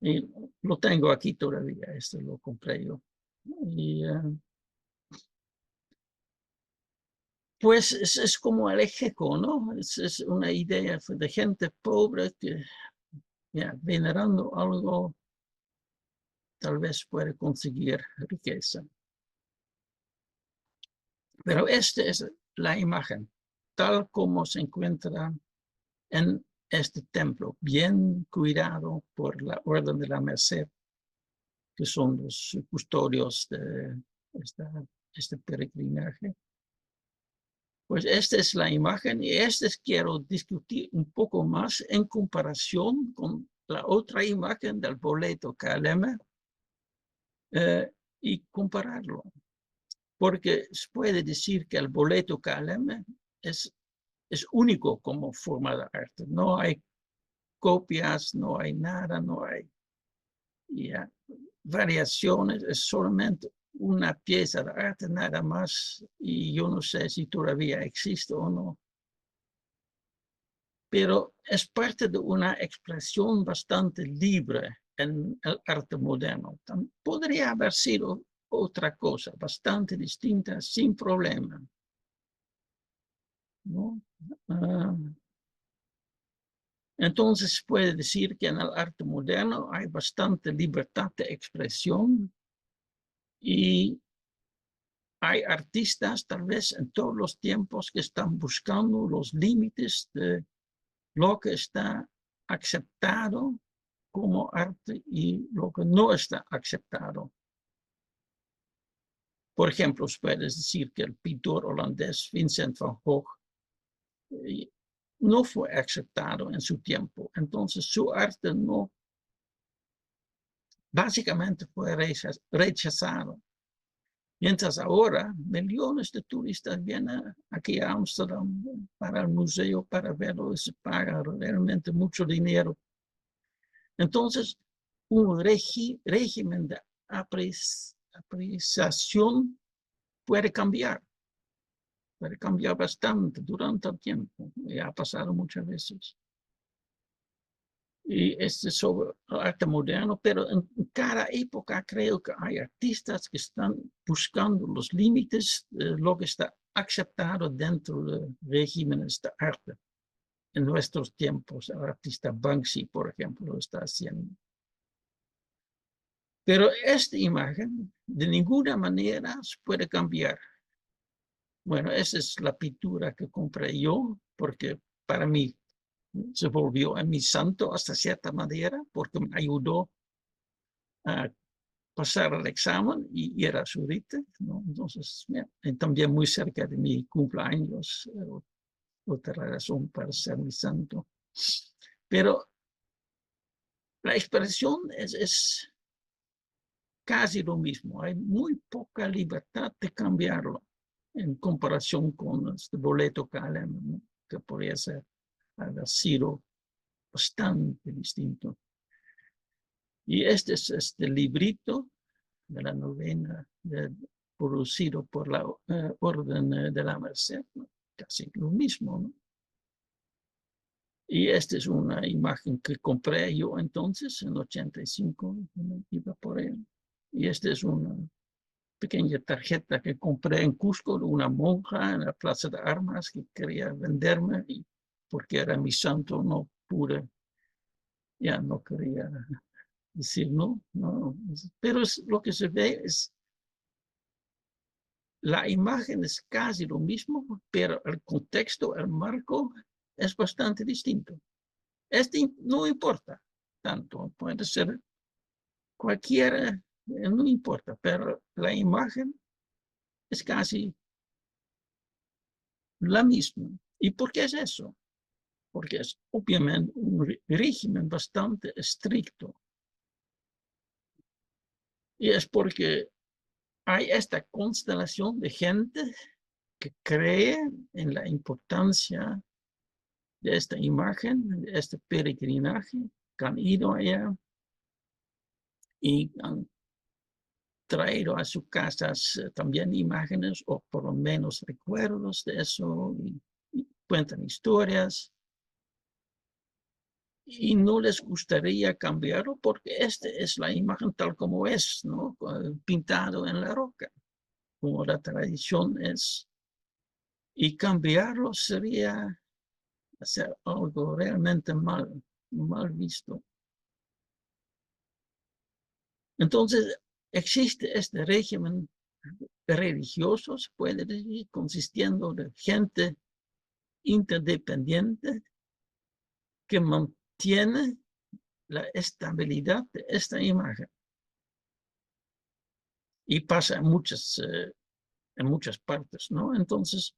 Y lo tengo aquí todavía, esto lo compré yo. Y pues es como el Ejeco, ¿no? Es una idea de gente pobre que venerando algo tal vez puede conseguir riqueza. Pero esta es la imagen, tal como se encuentra en este templo, bien cuidado por la Orden de la Merced, que son los custodios de este peregrinaje. Pues esta es la imagen, y quiero discutir un poco más en comparación con la otra imagen del boleto KLM, y compararlo. Porque se puede decir que el boleto KLM es único como forma de arte. No hay copias, no hay nada, no hay variaciones, es solamente una pieza de arte nada más, y yo no sé si todavía existe o no. Pero es parte de una expresión bastante libre en el arte moderno. Podría haber sido otra cosa, bastante distinta, sin problema. ¿no? Ah, entonces puede decir que en el arte moderno hay bastante libertad de expresión y hay artistas tal vez en todos los tiempos que están buscando los límites de lo que está aceptado como arte y lo que no está aceptado. Por ejemplo, puedes decir que el pintor holandés Vincent van Gogh no fue aceptado en su tiempo. Entonces su arte no, básicamente fue rechazado. Mientras ahora millones de turistas vienen aquí a Amsterdam para el museo para verlo y se paga realmente mucho dinero. Entonces, un régimen de apreciación puede cambiar bastante durante el tiempo. Y ha pasado muchas veces. Y este es sobre el arte moderno, pero en cada época creo que hay artistas que están buscando los límites de lo que está aceptado dentro de regímenes de arte. En nuestros tiempos, el artista Banksy, por ejemplo, lo está haciendo. Pero esta imagen de ninguna manera se puede cambiar. Bueno, esa es la pintura que compré yo, porque para mí se volvió en mi santo hasta cierta manera, porque me ayudó a pasar el examen y era Zurich, ¿no? Entonces, y también muy cerca de mi cumpleaños, otra razón para ser mi santo. Pero la expresión es casi lo mismo, hay muy poca libertad de cambiarlo en comparación con este boleto Kalem, ¿no? Que podría ser, haber sido bastante distinto. Y este es este librito de la novena producido por la Orden de la Merced, ¿no? Casi lo mismo, ¿no? Y esta es una imagen que compré yo entonces, en 85, iba por ahí. Y esta es una pequeña tarjeta que compré en Cusco de una monja en la Plaza de Armas que quería venderme y porque era mi santo no pude, ya no quería decir no, no. Pero lo que se ve es, la imagen es casi lo mismo, pero el contexto, el marco es bastante distinto. Este no importa tanto, puede ser cualquiera, no importa, pero la imagen es casi la misma. ¿Y por qué es eso? Porque es obviamente un régimen bastante estricto. Y es porque hay esta constelación de gente que cree en la importancia de esta imagen, de este peregrinaje, que han ido allá y han traído a sus casas también imágenes o por lo menos recuerdos de eso y cuentan historias y no les gustaría cambiarlo porque esta es la imagen tal como es, ¿no? Pintado en la roca, como la tradición es. Y cambiarlo sería hacer algo realmente mal visto. Entonces, existe este régimen religioso, se puede decir, consistiendo de gente interdependiente que mantiene la estabilidad de esta imagen. Y pasa en muchas partes, ¿no? Entonces,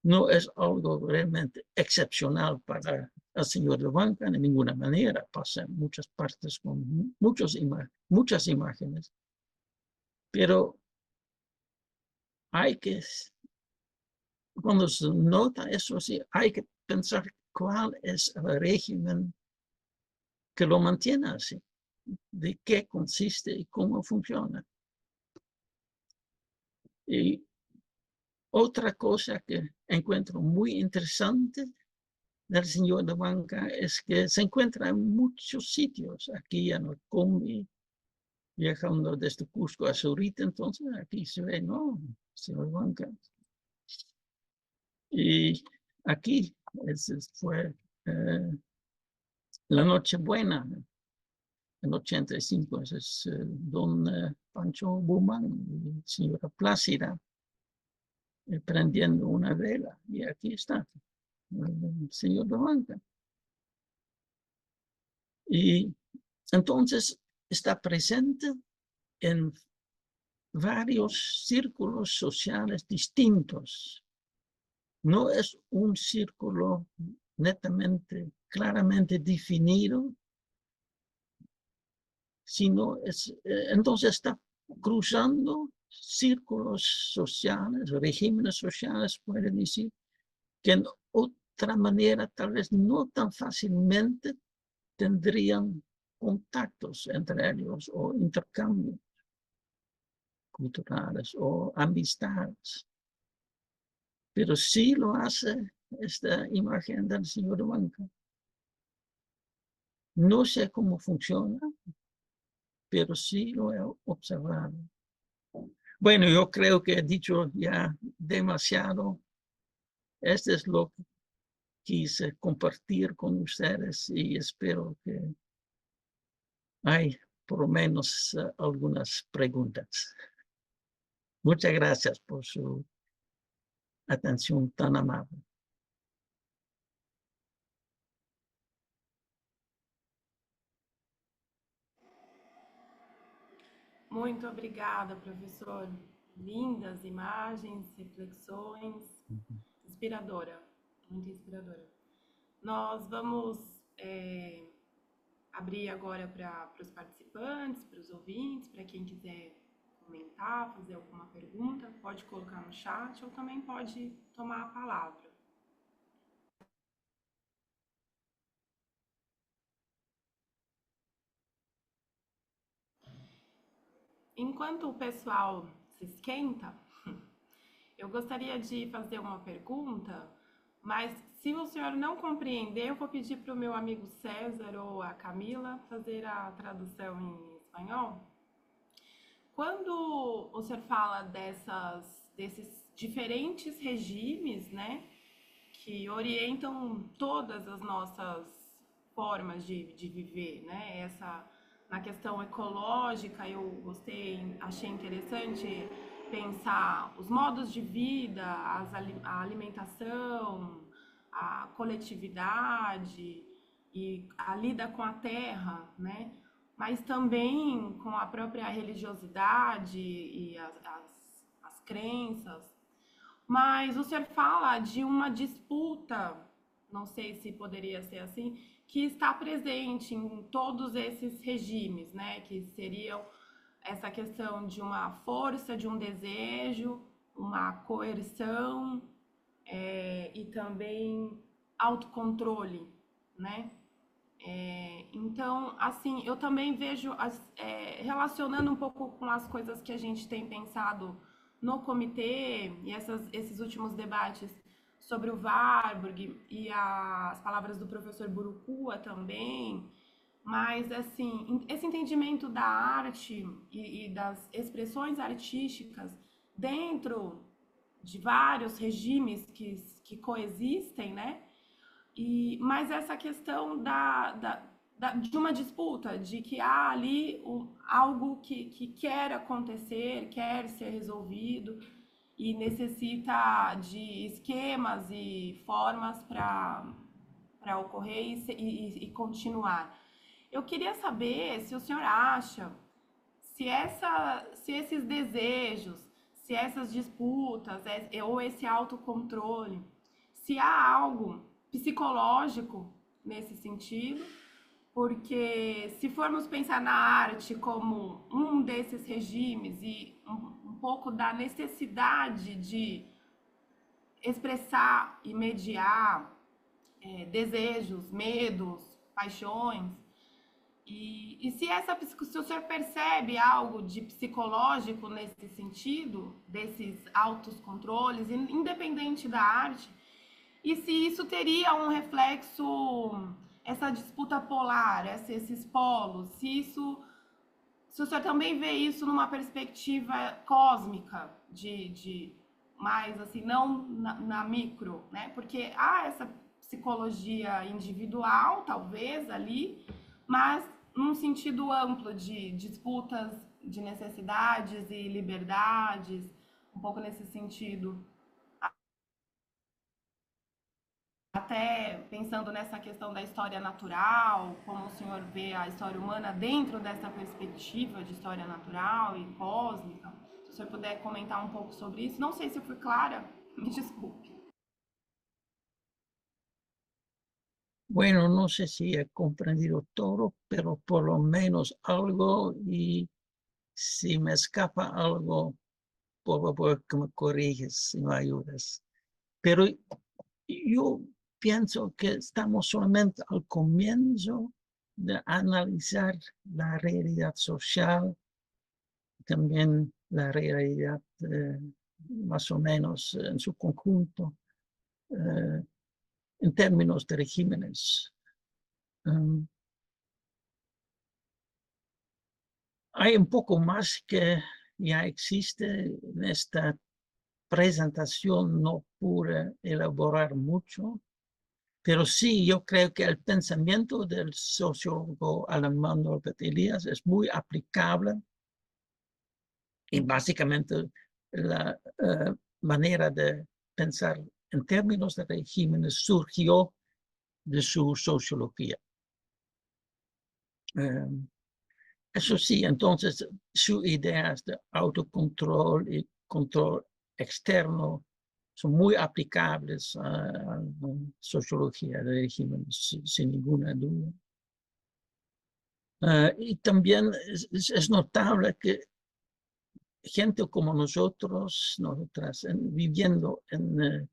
no es algo realmente excepcional para el señor de Banca de ninguna manera. Pasa en muchas partes con muchas imágenes. Pero hay que, cuando se nota eso así, hay que pensar cuál es el régimen que lo mantiene así, de qué consiste y cómo funciona. Y otra cosa que encuentro muy interesante del señor de Banca es que se encuentra en muchos sitios, aquí en el Combi, viajando desde Cusco a Zurich, entonces aquí se ve, ¿no? Señor de Banca. Y Aquí ese fue la Nochebuena, en 85, ese es don Pancho Bumán y señora Plácida prendiendo una vela, y aquí está el señor de banca. Y entonces está presente en varios círculos sociales distintos. No es un círculo netamente, claramente definido, sino entonces está cruzando círculos sociales, regímenes sociales, puede decir, que en otra manera tal vez no tan fácilmente tendrían contactos entre ellos o intercambios culturales o amistades. Pero sí lo hace esta imagen del señor Banca. No sé cómo funciona, pero sí lo he observado. Bueno, yo creo que he dicho ya demasiado. Esto es lo que quise compartir con ustedes y espero que hay por lo menos algunas preguntas. Muchas gracias por su atención tan amable. Muito obrigada, professor. Lindas imagens, reflexões, inspiradora, muito inspiradora. Nós vamos abrir agora para os participantes, para os ouvintes, para quem quiser comentar, fazer alguma pergunta, pode colocar no chat ou também pode tomar a palavra. Enquanto o pessoal se esquenta, eu gostaria de fazer uma pergunta, mas se o senhor não compreender, eu vou pedir para o meu amigo César ou a Camila fazer a tradução em espanhol. Quando o senhor fala desses diferentes regimes, né, que orientam todas as nossas formas de viver, né, na questão ecológica, eu gostei, achei interessante pensar os modos de vida, a alimentação, a coletividade e a lida com a terra, né? Mas também com a própria religiosidade e as crenças. Mas o senhor fala de uma disputa, não sei se poderia ser assim, que está presente em todos esses regimes, né? Que seriam essa questão de uma força, de um desejo, uma coerção e também autocontrole, né? Então, assim, eu também vejo, relacionando um pouco com as coisas que a gente tem pensado no comitê e esses últimos debates sobre o Warburg e as palavras do professor Burucua também, mas, assim, esse entendimento da arte e das expressões artísticas dentro de vários regimes que coexistem, né? Mas essa questão de uma disputa, de que há ali algo que quer acontecer, quer ser resolvido e necessita de esquemas e formas para ocorrer e continuar. Eu queria saber se o senhor acha se esses desejos, se essas disputas ou esse autocontrole, se há algo psicológico nesse sentido, porque se formos pensar na arte como um desses regimes e um pouco da necessidade de expressar e mediar desejos, medos, paixões, e se o senhor percebe algo de psicológico nesse sentido, desses autocontroles, independente da arte, e se isso teria um reflexo, essa disputa polar, esses polos, se o senhor também vê isso numa perspectiva cósmica, de mais assim, não na micro, né? Porque há essa psicologia individual, talvez, ali, mas num sentido amplo de disputas de necessidades e liberdades, um pouco nesse sentido. Até pensando nessa questão da história natural, como o senhor vê a história humana dentro dessa perspectiva de história natural e cósmica. Se o senhor puder comentar um pouco sobre isso. Não sei se eu fui clara, me desculpe. Bueno, no sé si he comprendido todo, pero por lo menos algo, y si me escapa algo, por favor que me corriges y me ayudes. Pero yo pienso que estamos solamente al comienzo de analizar la realidad social, también la realidad más o menos en su conjunto, en términos de regímenes. Hay un poco más que ya existe en esta presentación, no pude elaborar mucho, pero sí, yo creo que el pensamiento del sociólogo alemán Norbert Elias es muy aplicable y básicamente la manera de pensar en términos de regímenes surgió de su sociología. Eso sí, entonces sus ideas de autocontrol y control externo son muy aplicables a la sociología de regímenes, sin ninguna duda. Y también es notable que gente como nosotras, viviendo en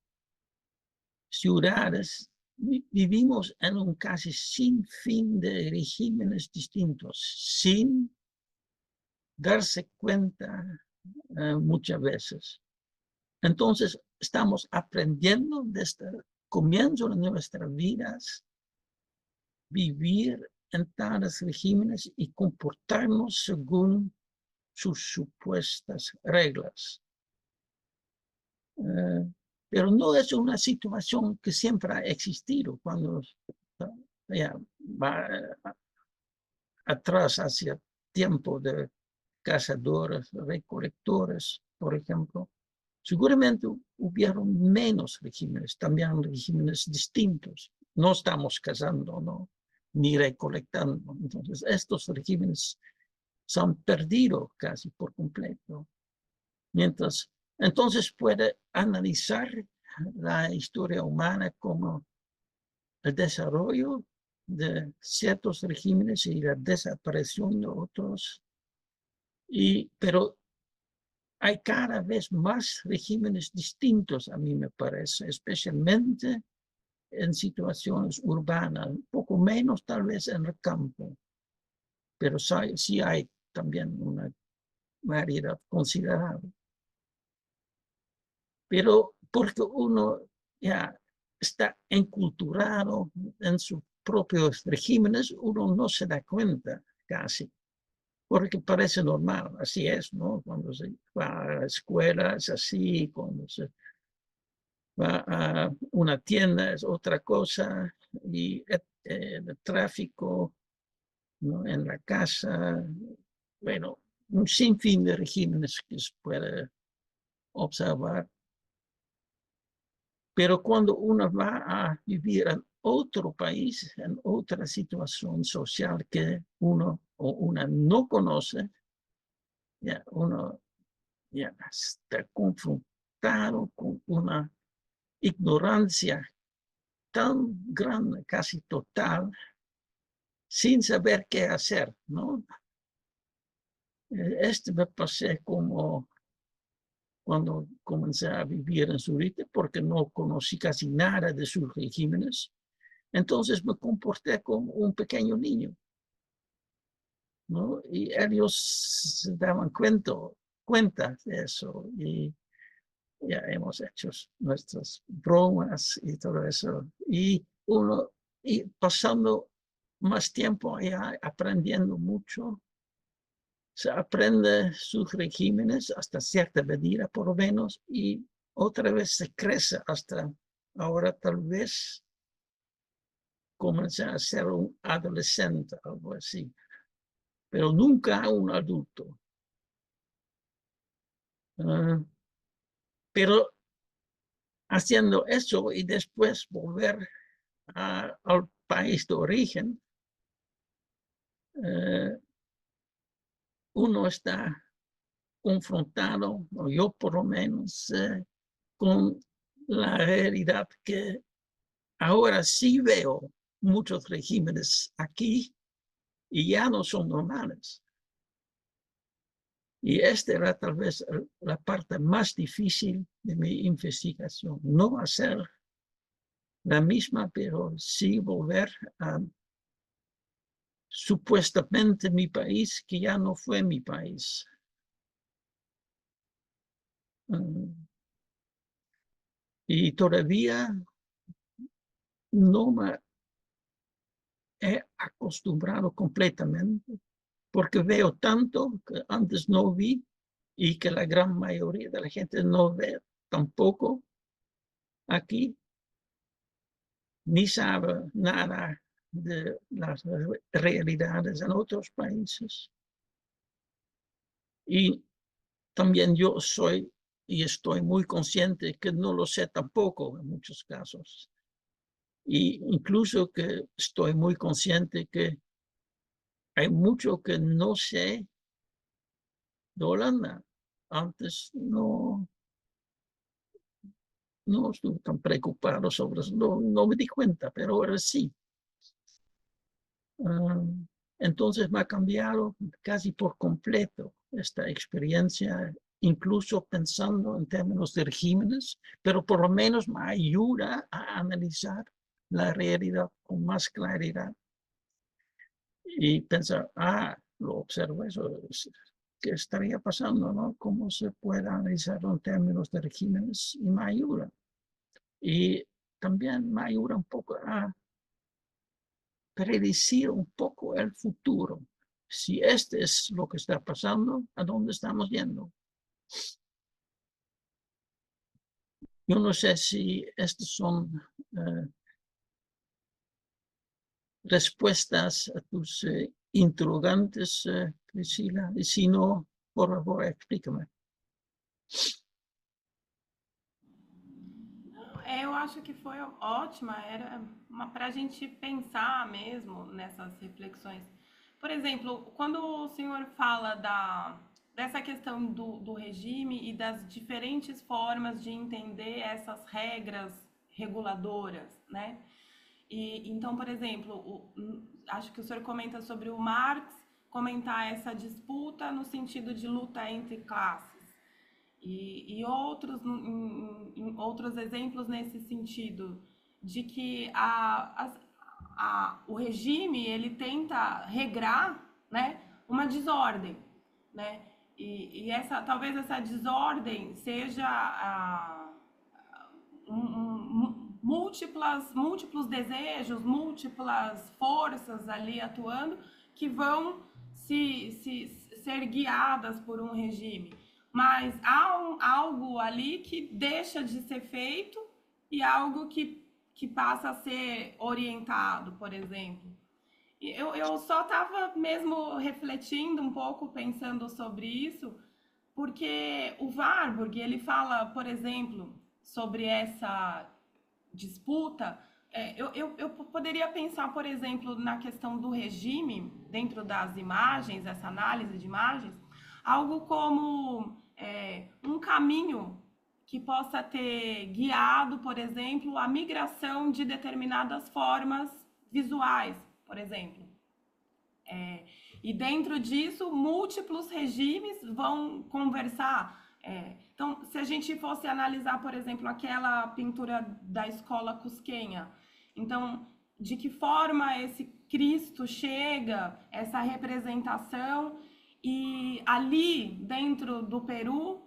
ciudades, vivimos en un casi sinfín de regímenes distintos, sin darse cuenta muchas veces. Entonces, estamos aprendiendo desde el comienzo de nuestras vidas vivir en tales regímenes y comportarnos según sus supuestas reglas. Pero no es una situación que siempre ha existido. Cuando va atrás hacia tiempo de cazadores, recolectores, por ejemplo, seguramente hubieron menos regímenes, también regímenes distintos. No estamos cazando, ¿no? Ni recolectando. Entonces, estos regímenes se han perdido casi por completo. Entonces puede analizar la historia humana como el desarrollo de ciertos regímenes y la desaparición de otros. Pero hay cada vez más regímenes distintos, a mí me parece, especialmente en situaciones urbanas, un poco menos tal vez en el campo, pero sí hay también una variedad considerable. Pero porque uno ya está enculturado en sus propios regímenes, uno no se da cuenta casi, porque parece normal, así es, ¿no? Cuando se va a la escuela es así, cuando se va a una tienda es otra cosa, y el tráfico, ¿no? En la casa, bueno, un sinfín de regímenes que se puede observar. Pero cuando uno va a vivir en otro país, en otra situación social que uno o una no conoce, ya uno ya está confrontado con una ignorancia tan grande, casi total, sin saber qué hacer, ¿no? Me pasé como cuando comencé a vivir en Zurich, porque no conocí casi nada de sus regímenes. Entonces me comporté como un pequeño niño, ¿no? Y ellos se daban cuenta de eso, y ya hemos hecho nuestras bromas y todo eso. Y pasando más tiempo allá, aprendiendo mucho, se aprende sus regímenes hasta cierta medida por lo menos, y otra vez se crece hasta ahora, tal vez comencé a ser un adolescente, algo así, pero nunca un adulto. Pero haciendo eso y después volver al país de origen, uno está confrontado, o yo por lo menos, con la realidad que ahora sí veo muchos regímenes aquí y ya no son normales. Y esta era tal vez la parte más difícil de mi investigación. No hacer la misma, pero sí volver a supuestamente mi país, que ya no fue mi país. Y todavía no me he acostumbrado completamente, porque veo tanto que antes no vi y que la gran mayoría de la gente no ve tampoco aquí, ni sabe nada de las realidades en otros países. Y también yo soy y estoy muy consciente que no lo sé tampoco en muchos casos. Y incluso que estoy muy consciente que hay mucho que no sé de Holanda. Antes no estuve tan preocupado sobre eso, no me di cuenta, pero ahora sí. Entonces me ha cambiado casi por completo esta experiencia, incluso pensando en términos de regímenes, pero por lo menos me ayuda a analizar la realidad con más claridad y pensar, lo observo eso, ¿qué estaría pasando, no? ¿Cómo se puede analizarlo en términos de regímenes? Y me ayuda. Y también me ayuda un poco a predecir un poco el futuro. Si este es lo que está pasando, ¿a dónde estamos yendo? Yo no sé si estas son respuestas a tus interrogantes, Priscila, y si no, por favor, explícame. Eu acho que foi ótima, era para a gente pensar mesmo nessas reflexões. Por exemplo, quando o senhor fala dessa questão do regime e das diferentes formas de entender essas regras reguladoras, né? E, então, por exemplo, acho que o senhor comenta sobre o Marx comentar essa disputa no sentido de luta entre classes. E outros exemplos nesse sentido, de que o regime ele tenta regrar, né, uma desordem, né? E talvez essa desordem seja múltiplos desejos, múltiplas forças ali atuando que vão ser guiadas por um regime. Mas há algo ali que deixa de ser feito e algo que passa a ser orientado, por exemplo. Eu só estava mesmo refletindo um pouco, pensando sobre isso, porque o Warburg, ele fala, por exemplo, sobre essa disputa. Eu poderia pensar, por exemplo, na questão do regime, dentro das imagens, essa análise de imagens, algo como um caminho que possa ter guiado, por exemplo, a migração de determinadas formas visuais, por exemplo. E dentro disso, múltiplos regimes vão conversar. Então, se a gente fosse analisar, por exemplo, aquela pintura da escola cusquenha, então, de que forma esse Cristo chega, essa representação, e ali, dentro do Peru,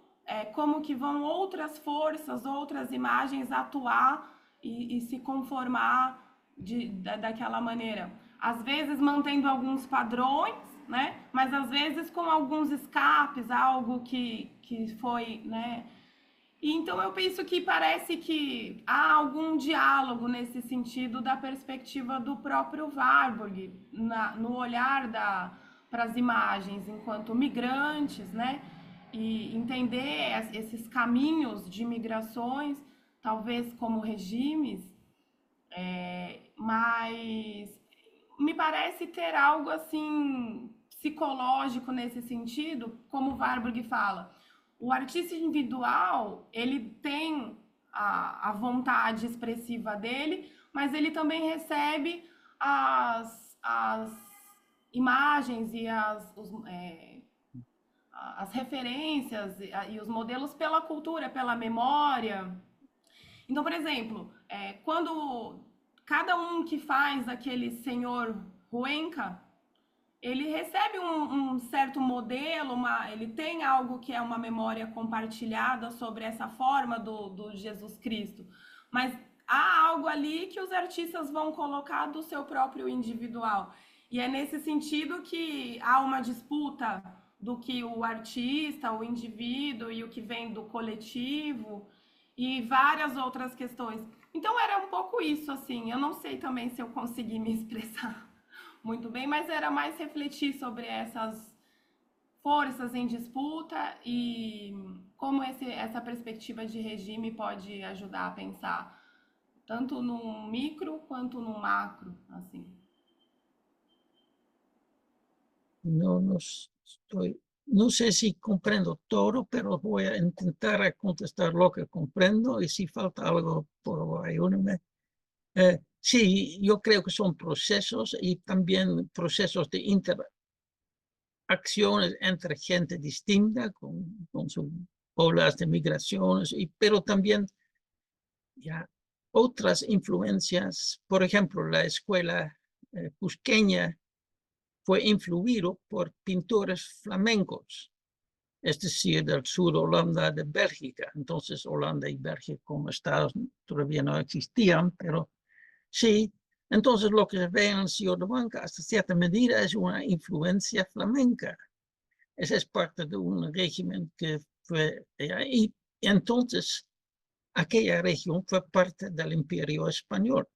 como que vão outras forças, outras imagens atuar e se conformar daquela maneira. Às vezes mantendo alguns padrões, né? Mas às vezes com alguns escapes, algo que foi, né? E então eu penso que parece que há algum diálogo nesse sentido da perspectiva do próprio Warburg, no olhar para as imagens enquanto migrantes, né? E entender esses caminhos de migrações, talvez como regimes, mas me parece ter algo assim psicológico nesse sentido, como o Warburg fala. O artista individual, ele tem a vontade expressiva dele, mas ele também recebe as imagens e as referências e os modelos pela cultura, pela memória. Então, por exemplo, quando cada um que faz aquele senhor Huenca, ele recebe um certo modelo, ele tem algo que é uma memória compartilhada sobre essa forma do Jesus Cristo. Mas há algo ali que os artistas vão colocar do seu próprio individual. E é nesse sentido que há uma disputa do que o artista, o indivíduo e o que vem do coletivo e várias outras questões. Então era um pouco isso, assim. Eu não sei também se eu consegui me expressar muito bem, mas era mais refletir sobre essas forças em disputa e como essa perspectiva de regime pode ajudar a pensar tanto num micro quanto num macro, assim. No sé si comprendo todo, pero voy a intentar a contestar lo que comprendo y si falta algo, por ayúdame. Sí, yo creo que son procesos y también procesos de interacciones entre gente distinta con sus olas de migraciones, pero también ya otras influencias. Por ejemplo, la escuela cusqueña fue influido por pintores flamencos, es decir, del sur de Holanda, de Bélgica. Entonces, Holanda y Bélgica como estados todavía no existían, pero sí. Entonces, lo que se ve en el Ciudad de Banca, hasta cierta medida, es una influencia flamenca. Esa es parte de un régimen que fue... Y entonces, aquella región fue parte del Imperio Español.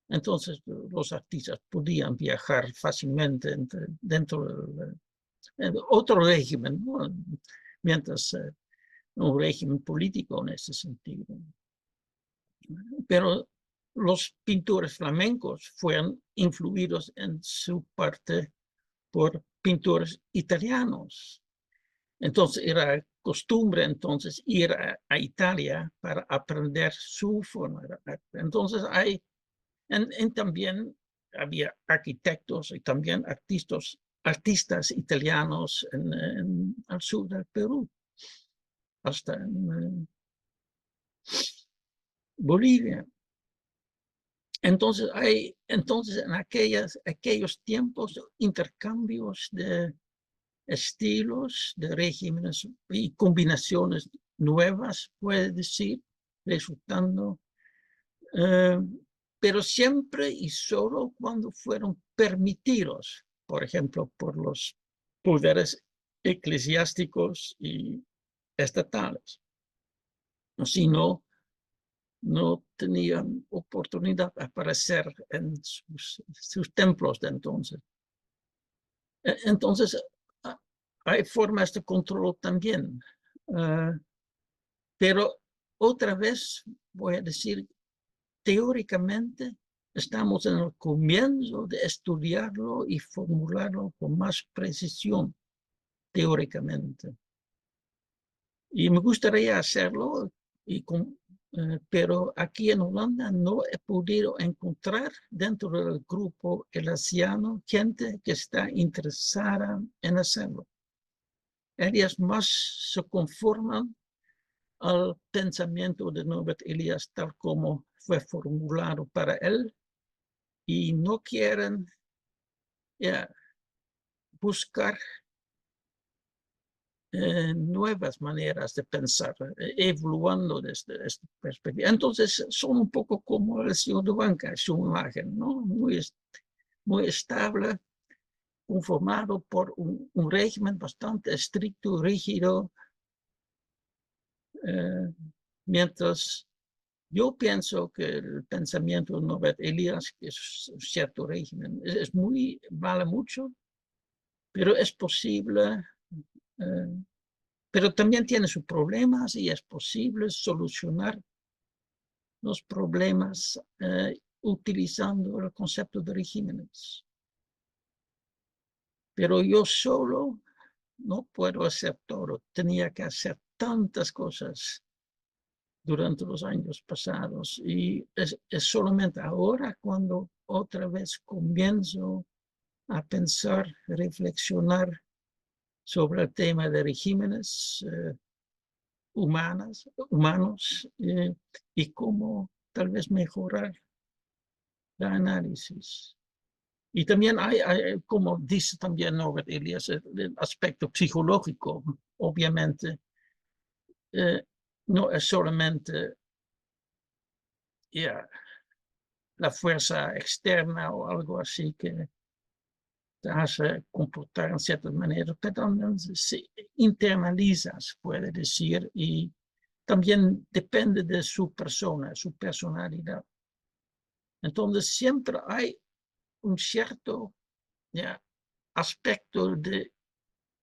Entonces, los artistas podían viajar fácilmente dentro del otro régimen, ¿no? Mientras un régimen político en ese sentido. Pero los pintores flamencos fueron influidos en su parte por pintores italianos. Entonces era costumbre entonces ir a Italia para aprender su forma de arte. Entonces también había arquitectos y también artistas italianos al sur del Perú, hasta en Bolivia. Entonces en aquellos tiempos intercambios de estilos, de regímenes y combinaciones nuevas, puede decir, resultando, pero siempre y solo cuando fueron permitidos, por ejemplo, por los poderes eclesiásticos y estatales. Si no, no tenían oportunidad de aparecer en sus templos de entonces. Entonces, hay formas de control también. Pero otra vez voy a decir, teóricamente, estamos en el comienzo de estudiarlo y formularlo con más precisión, teóricamente. Y me gustaría hacerlo, pero aquí en Holanda no he podido encontrar dentro del grupo elasiano gente que está interesada en hacerlo. Ellas más se conforman al pensamiento de Norbert Elias tal como fue formulado para él y no quieren buscar nuevas maneras de pensar, evoluando desde esta perspectiva. Entonces son un poco como el señor de Banca, su imagen, ¿no? Muy estable, conformado por un régimen bastante estricto, rígido, mientras yo pienso que el pensamiento de Norbert Elias, que es un cierto régimen, vale mucho, pero es posible, pero también tiene sus problemas y es posible solucionar los problemas utilizando el concepto de regímenes. Pero yo solo no puedo hacer todo. Tenía que hacer tantas cosas durante los años pasados y es solamente ahora cuando otra vez comienzo a pensar, reflexionar sobre el tema de regímenes humanos y cómo tal vez mejorar el análisis. Y también hay, como dice también Norbert Elias, el aspecto psicológico, obviamente, no es solamente la fuerza externa o algo así que te hace comportar en ciertas maneras, pero también se internaliza, se puede decir, y también depende de su persona, su personalidad. Entonces siempre hay un cierto aspecto de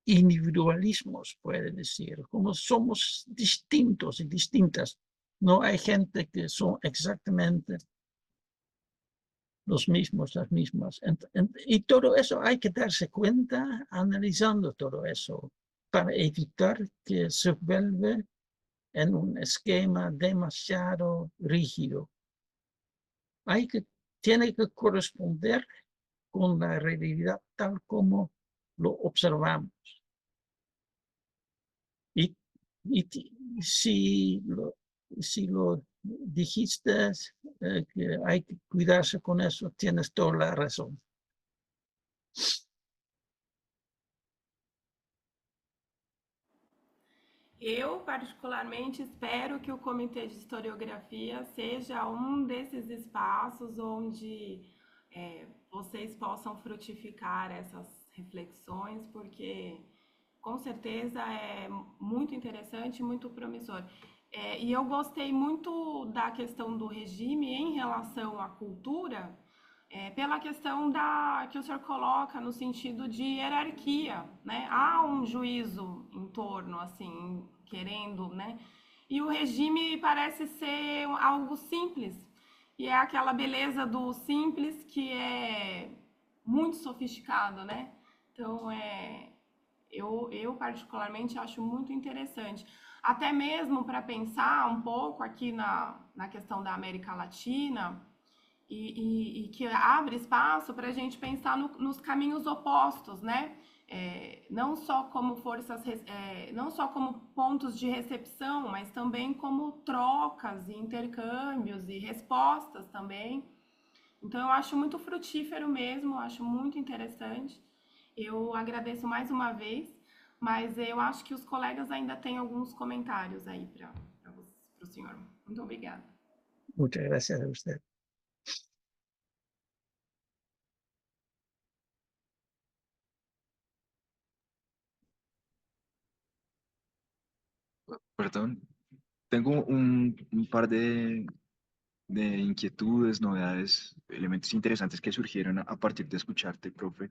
individualismos, puede decir, como somos distintos y distintas. No hay gente que son exactamente los mismos, las mismas. Y todo eso hay que darse cuenta analizando todo eso para evitar que se vuelva en un esquema demasiado rígido. Tiene que corresponder con la realidad tal como lo observamos. Y, y si lo dijiste, que hay que cuidarse con eso, tienes toda la razón. Eu, particularmente, espero que o Comitê de Historiografia seja um desses espaços onde vocês possam frutificar essas reflexões, porque com certeza é muito interessante, muito promissor. E eu gostei muito da questão do regime em relação à cultura, pela questão que o senhor coloca no sentido de hierarquia, né? Há um juízo em torno, assim, querendo, né? E o regime parece ser algo simples, e é aquela beleza do simples que é muito sofisticado, né? Então, eu particularmente acho muito interessante. Até mesmo para pensar um pouco aqui na questão da América Latina, e que abre espaço para a gente pensar nos caminhos opostos, né? Não só como não só como pontos de recepção, mas também como trocas e intercâmbios e respostas também. Então eu acho muito frutífero mesmo, acho muito interessante. Eu agradeço mais uma vez, mas eu acho que os colegas ainda têm alguns comentários aí para o senhor. Muito obrigada. Muchas gracias a usted. Perdón, tengo un par de inquietudes, novedades, elementos interesantes que surgieron a partir de escucharte, profe.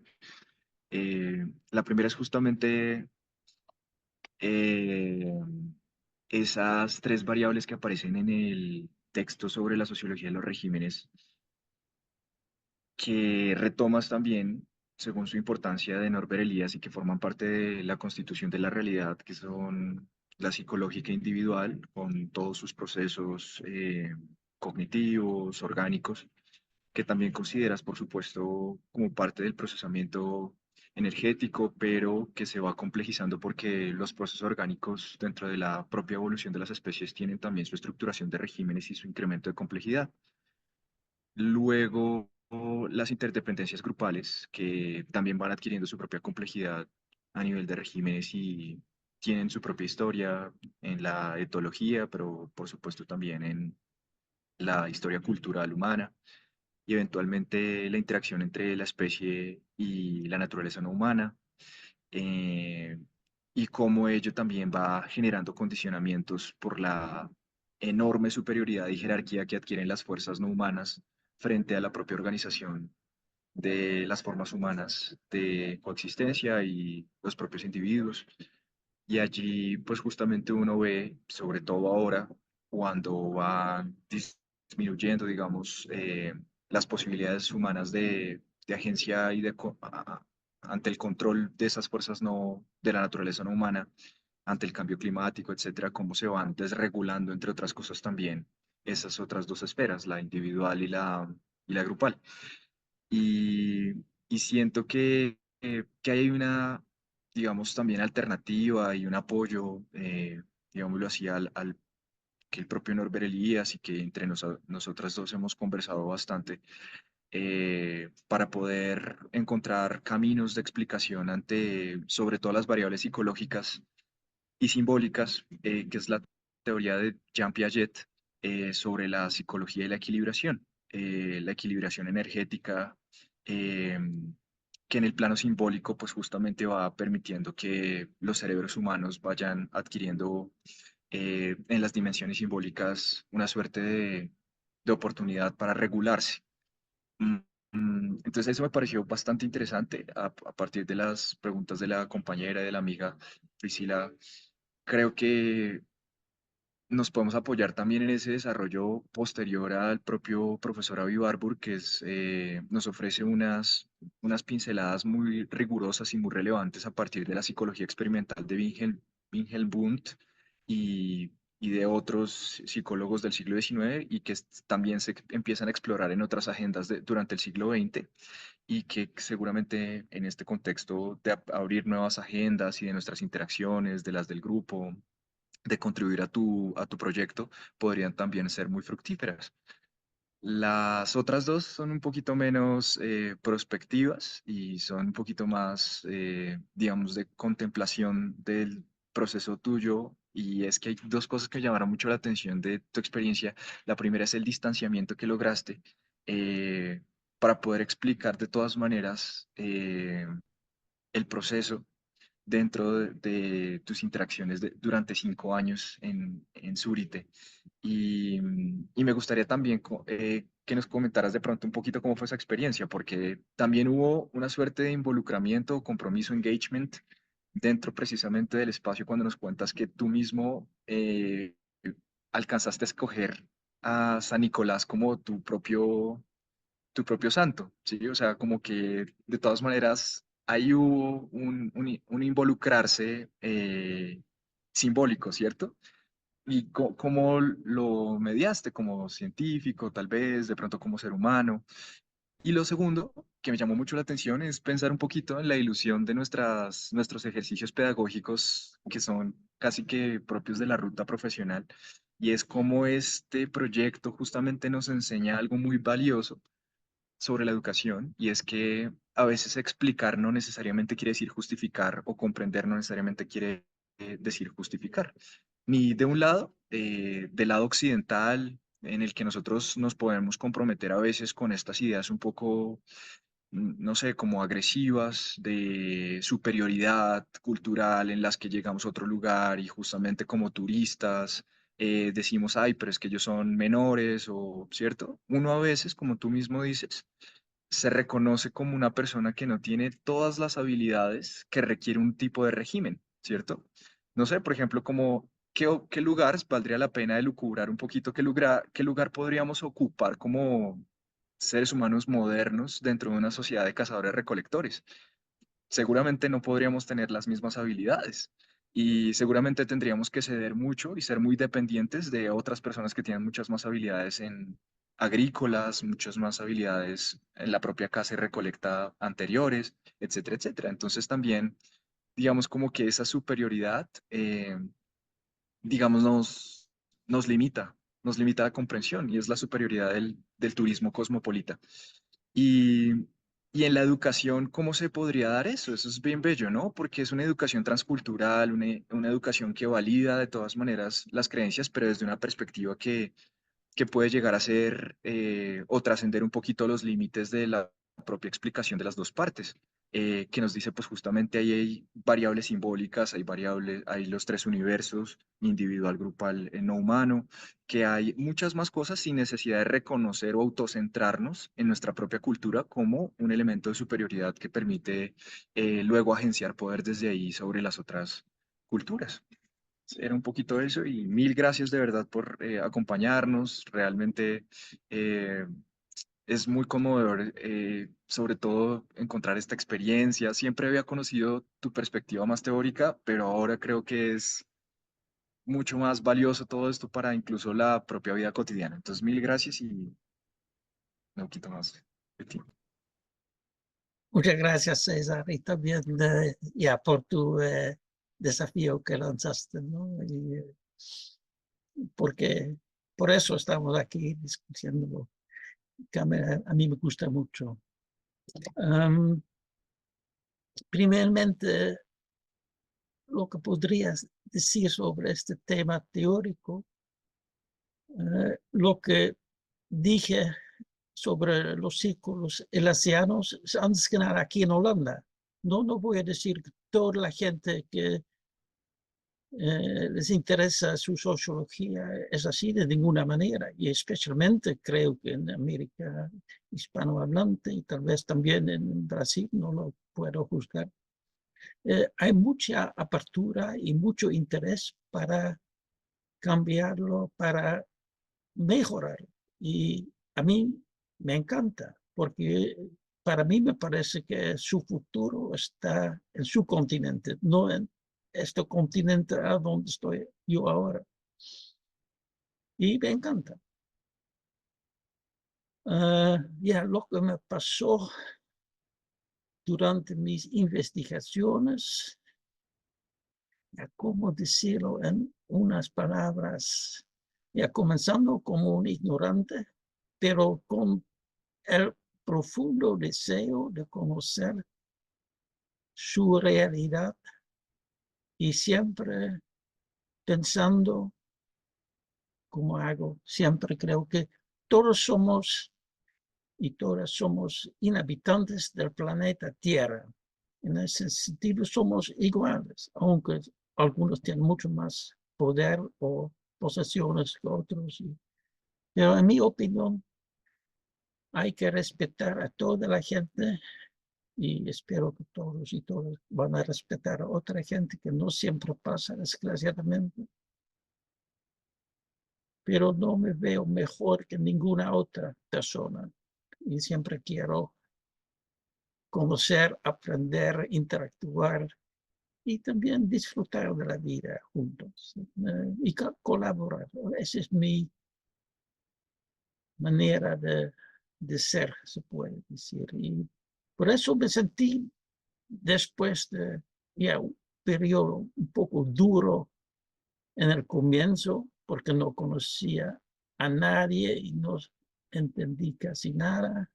La primera es justamente eh, esas tres variables que aparecen en el texto sobre la sociología de los regímenes, que retomas también según su importancia de Norbert Elias y que forman parte de la constitución de la realidad, que son la psicológica individual, con todos sus procesos cognitivos, orgánicos, que también consideras, por supuesto, como parte del procesamiento energético, pero que se va complejizando porque los procesos orgánicos dentro de la propia evolución de las especies tienen también su estructuración de regímenes y su incremento de complejidad. Luego, las interdependencias grupales, que también van adquiriendo su propia complejidad a nivel de regímenes y tienen su propia historia en la etología, pero por supuesto también en la historia cultural humana y eventualmente la interacción entre la especie y la naturaleza no humana. y cómo ello también va generando condicionamientos por la enorme superioridad y jerarquía que adquieren las fuerzas no humanas frente a la propia organización de las formas humanas de coexistencia y los propios individuos. Y allí, pues justamente uno ve, sobre todo ahora, cuando van disminuyendo, digamos, las posibilidades humanas de agencia y ante el control de esas fuerzas no, de la naturaleza no humana, ante el cambio climático, etcétera, cómo se van desregulando, entre otras cosas también, esas otras dos esferas, la individual y la grupal. Y, y siento que hay una, digamos, también alternativa y un apoyo, digámoslo así, al que el propio Norbert Elías y que entre nosotras dos hemos conversado bastante, para poder encontrar caminos de explicación ante, sobre todo, las variables psicológicas y simbólicas, que es la teoría de Jean Piaget, sobre la psicología y la equilibración energética, eh, que en el plano simbólico pues justamente va permitiendo que los cerebros humanos vayan adquiriendo, en las dimensiones simbólicas, una suerte de oportunidad para regularse. Mm, Entonces eso me pareció bastante interesante a partir de las preguntas de la compañera y de la amiga Priscila. Creo que nos podemos apoyar también en ese desarrollo posterior al propio profesor Avi Warburg, que nos ofrece unas pinceladas muy rigurosas y muy relevantes a partir de la psicología experimental de Wilhelm Wundt y, y de otros psicólogos del siglo XIX, y que también se empiezan a explorar en otras agendas durante el siglo XX, y que seguramente en este contexto de abrir nuevas agendas y de nuestras interacciones, de las del grupo, de contribuir a tu proyecto, podrían también ser muy fructíferas. Las otras dos son un poquito menos, prospectivas, y son un poquito más, digamos, de contemplación del proceso tuyo. Y es que hay dos cosas que llamaron mucho la atención de tu experiencia. La primera es el distanciamiento que lograste, eh, para poder explicar de todas maneras, el proceso dentro de tus interacciones durante 5 años en Zurich. Y me gustaría también que nos comentaras de pronto un poquito cómo fue esa experiencia, porque también hubo una suerte de involucramiento, compromiso, engagement dentro precisamente del espacio, cuando nos cuentas que tú mismo, alcanzaste a escoger a San Nicolás como tu propio santo, ¿sí? O sea, como que de todas maneras ahí hubo un involucrarse, simbólico, ¿cierto? ¿Y cómo lo mediaste como científico, tal vez, de pronto como ser humano? Y lo segundo que me llamó mucho la atención es pensar un poquito en la ilusión de nuestros ejercicios pedagógicos, que son casi que propios de la ruta profesional, y es cómo este proyecto justamente nos enseña algo muy valioso sobre la educación, y es que a veces explicar no necesariamente quiere decir justificar, o comprender no necesariamente quiere, decir justificar. Ni de un lado, del lado occidental, en el que nosotros nos podemos comprometer a veces con estas ideas un poco, no sé, como agresivas, de superioridad cultural, en las que llegamos a otro lugar y justamente como turistas, decimos, ay, pero es que ellos son menores, o cierto. Uno a veces, como tú mismo dices, se reconoce como una persona que no tiene todas las habilidades que requiere un tipo de régimen, ¿cierto? No sé, por ejemplo, como qué lugar valdría la pena elucubrar un poquito, qué lugar podríamos ocupar como seres humanos modernos dentro de una sociedad de cazadores-recolectores. Seguramente no podríamos tener las mismas habilidades, y seguramente tendríamos que ceder mucho y ser muy dependientes de otras personas que tienen muchas más habilidades en agrícolas, muchas más habilidades en la propia caza y recolecta anteriores, etcétera, etcétera. Entonces también, digamos, como que esa superioridad, digamos, nos limita la comprensión, y es la superioridad del turismo cosmopolita. Y, y en la educación, ¿cómo se podría dar eso? Eso es bien bello, ¿no? Porque es una educación transcultural, una educación que valida de todas maneras las creencias, pero desde una perspectiva que puede llegar a ser, o trascender un poquito los límites de la propia explicación de las dos partes. que nos dice pues justamente ahí hay variables simbólicas, hay los tres universos, individual, grupal, no humano, que hay muchas más cosas sin necesidad de reconocer o autocentrarnos en nuestra propia cultura como un elemento de superioridad que permite luego agenciar poder desde ahí sobre las otras culturas. Era un poquito eso y mil gracias de verdad por acompañarnos. Realmente es muy conmovedor, sobre todo encontrar esta experiencia. Siempre había conocido tu perspectiva más teórica, pero ahora creo que es mucho más valioso todo esto para incluso la propia vida cotidiana. Entonces, mil gracias y no quito más de ti. Muchas gracias, César, y también ya por tu desafío que lanzaste, ¿no? Porque por eso estamos aquí discutiendo, que a mí me gusta mucho. Primeramente, lo que podrías decir sobre este tema teórico, lo que dije sobre los círculos elasianos, antes que nada aquí en Holanda. No voy a decir que toda la gente que les interesa su sociología es así de ninguna manera, y especialmente creo que en América hispanohablante y tal vez también en Brasil, no lo puedo juzgar. Hay mucha apertura y mucho interés para cambiarlo, para mejorarlo. Y a mí me encanta, porque para mí me parece que su futuro está en su continente, no en este continente a donde estoy yo ahora. Y me encanta. Ya lo que me pasó durante mis investigaciones, ya cómo decirlo en unas palabras, ya comenzando como un ignorante, pero con el profundo deseo de conocer su realidad y siempre pensando, como hago, siempre creo que todos somos y todas somos inhabitantes del planeta Tierra. En ese sentido somos iguales, aunque algunos tienen mucho más poder o posesiones que otros. Pero en mi opinión, hay que respetar a toda la gente y espero que todos y todas van a respetar a otra gente, que no siempre pasa, desgraciadamente. Pero no me veo mejor que ninguna otra persona y siempre quiero conocer, aprender, interactuar y también disfrutar de la vida juntos y colaborar. Esa es mi manera de ser, se puede decir. Y por eso me sentí, después de ya un periodo un poco duro en el comienzo, porque no conocía a nadie y no entendí casi nada,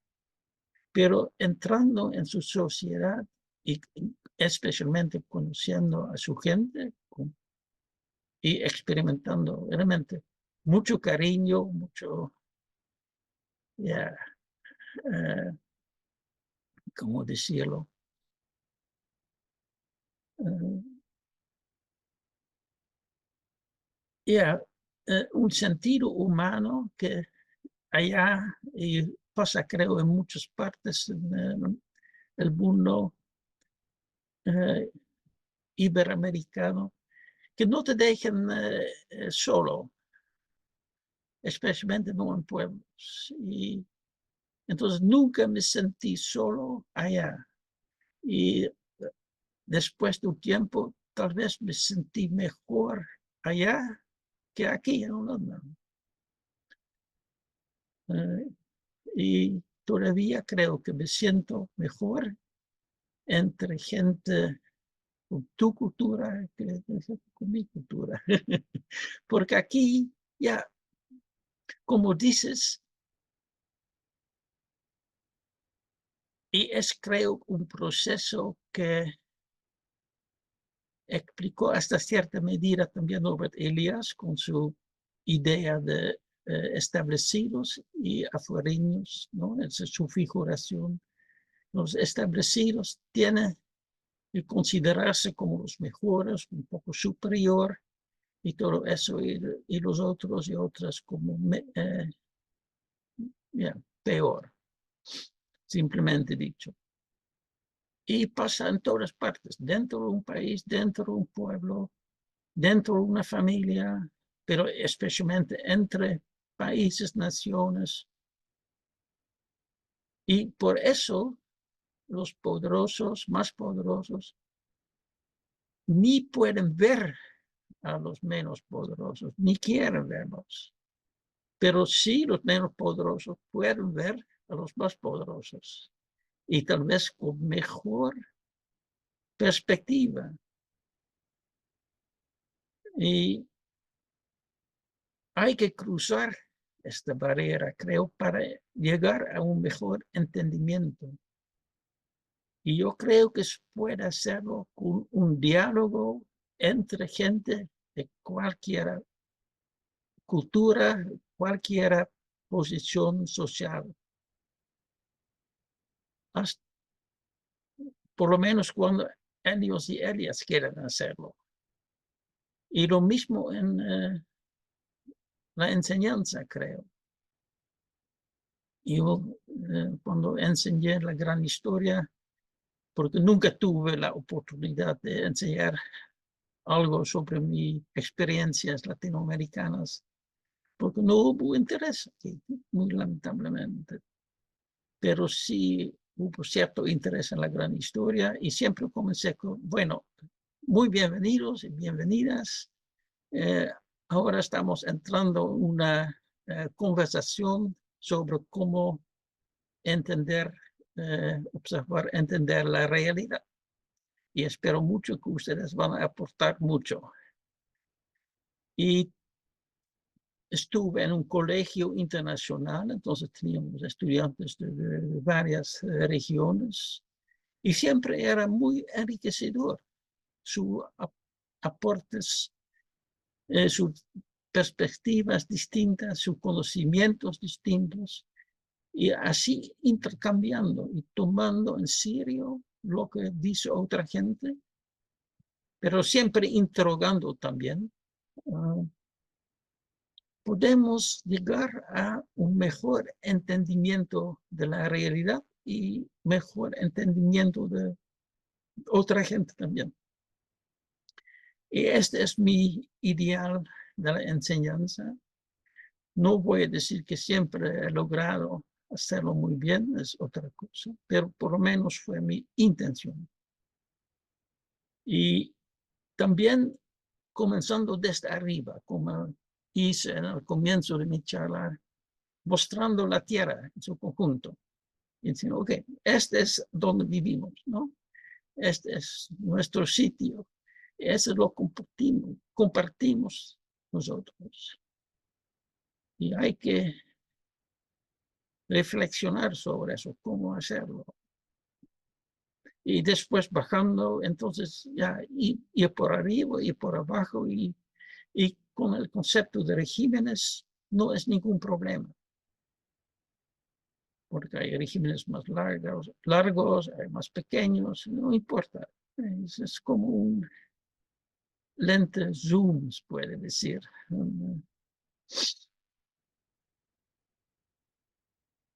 pero entrando en su sociedad y especialmente conociendo a su gente y experimentando realmente mucho cariño, mucho, ¿cómo decirlo? Un sentido humano que allá y pasa, creo, en muchas partes del mundo iberoamericano, que no te dejen solo, especialmente no en pueblos. Y entonces nunca me sentí solo allá. Y después de un tiempo, tal vez me sentí mejor allá que aquí en Holanda. Y todavía creo que me siento mejor entre gente con tu cultura que con mi cultura. Porque aquí ya, como dices, y es creo un proceso que explicó hasta cierta medida también Norbert Elias con su idea de establecidos y afuereños, ¿no? Esa es su figuración. Los establecidos tienen que considerarse como los mejores, un poco superior y todo eso, y los otros y otras como peor, simplemente dicho. Y pasa en todas partes, dentro de un país, dentro de un pueblo, dentro de una familia, pero especialmente entre países, naciones. Y por eso los poderosos, más poderosos, ni pueden ver a los menos poderosos, ni quieren verlos. Pero sí los menos poderosos pueden ver a los más poderosos. Y tal vez con mejor perspectiva. Y hay que cruzar esta barrera, creo, para llegar a un mejor entendimiento. Y yo creo que se puede hacerlo con un diálogo entre gente de cualquier cultura, cualquier posición social. Hasta, por lo menos cuando ellos y ellas quieren hacerlo. Y lo mismo en la enseñanza, creo. Yo cuando enseñé la gran historia, porque nunca tuve la oportunidad de enseñar algo sobre mis experiencias latinoamericanas, porque no hubo interés aquí, muy lamentablemente. Pero sí hubo cierto interés en la gran historia y siempre comencé con, bueno, muy bienvenidos y bienvenidas. Ahora estamos entrando en una conversación sobre cómo entender, observar, entender la realidad. Y espero mucho que ustedes van a aportar mucho. Y estuve en un colegio internacional, entonces teníamos estudiantes de varias regiones y siempre era muy enriquecedor sus aportes, sus perspectivas distintas, sus conocimientos distintos y así intercambiando y tomando en serio lo que dice otra gente, pero siempre interrogando también. Podemos llegar a un mejor entendimiento de la realidad y mejor entendimiento de otra gente también. Y este es mi ideal de la enseñanza. No voy a decir que siempre he logrado hacerlo muy bien, es otra cosa, pero por lo menos fue mi intención. Y también comenzando desde arriba, como hice en el comienzo de mi charla, mostrando la tierra en su conjunto. Y diciendo, ok, este es donde vivimos, ¿no? Este es nuestro sitio. Eso lo compartimos nosotros. Y hay que reflexionar sobre eso, cómo hacerlo. Y después bajando, entonces ya ir por arriba y por abajo y con el concepto de regímenes no es ningún problema. Porque hay regímenes más largos, hay más pequeños, no importa. Es como un lente zoom, puede decir.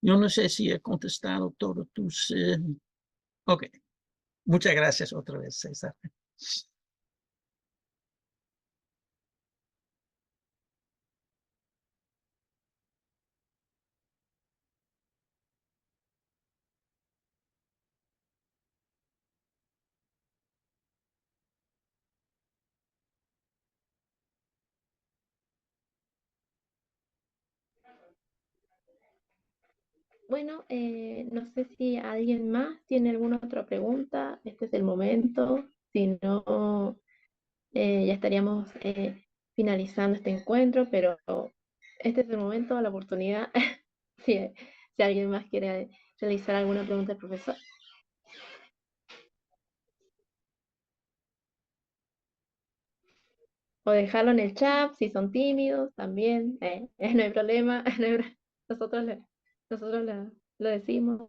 Yo no sé si he contestado todos tus... Ok, muchas gracias otra vez, César. Bueno, no sé si alguien más tiene alguna otra pregunta. Este es el momento. Si no, ya estaríamos finalizando este encuentro, pero este es el momento, la oportunidad. Si, si alguien más quiere realizar alguna pregunta al profesor. O dejarlo en el chat, si son tímidos, también. No hay problema. Nosotros, nosotros lo decimos.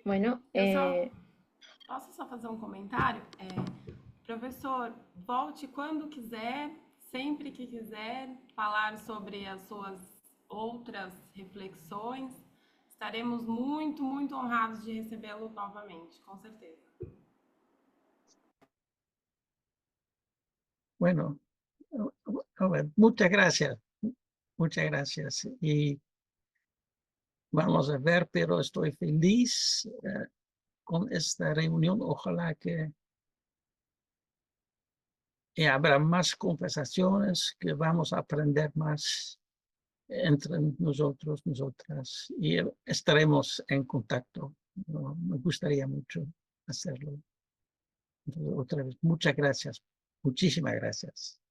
Bueno, Posso só fazer um comentário? Professor, volte quando quiser, sempre que quiser, falar sobre as suas outras reflexões. Estaremos muito, muito honrados de recebê-lo novamente, com certeza. Bueno, a ver, muchas gracias. Muchas gracias. Y vamos a ver, pero estoy feliz con esta reunión. Ojalá que habrá más conversaciones, que vamos a aprender más entre nosotros, nosotras, y estaremos en contacto. Me gustaría mucho hacerlo. Entonces, otra vez, muchas gracias. Muchísimas gracias.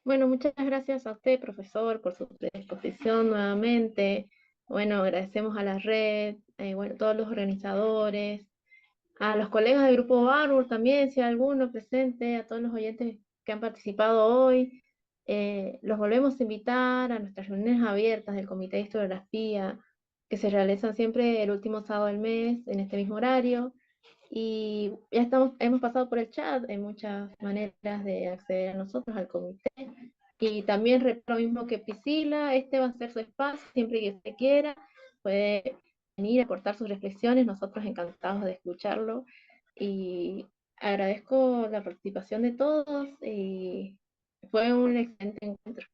bueno, muchas gracias a usted, profesor, por su predisposición nuevamente. Bueno, agradecemos a la red, bueno, todos los organizadores, a los colegas del Grupo Barbour también, si hay alguno presente, a todos los oyentes que han participado hoy. Los volvemos a invitar a nuestras reuniones abiertas del Comité de Historiografía, que se realizan siempre el último sábado del mes, en este mismo horario. Y ya hemos pasado por el chat, hay muchas maneras de acceder a nosotros, al comité. Y también lo mismo que Priscila, este va a ser su espacio, siempre que usted quiera, puede venir a aportar sus reflexiones, nosotros encantados de escucharlo. Y agradezco la participación de todos y fue un excelente encuentro.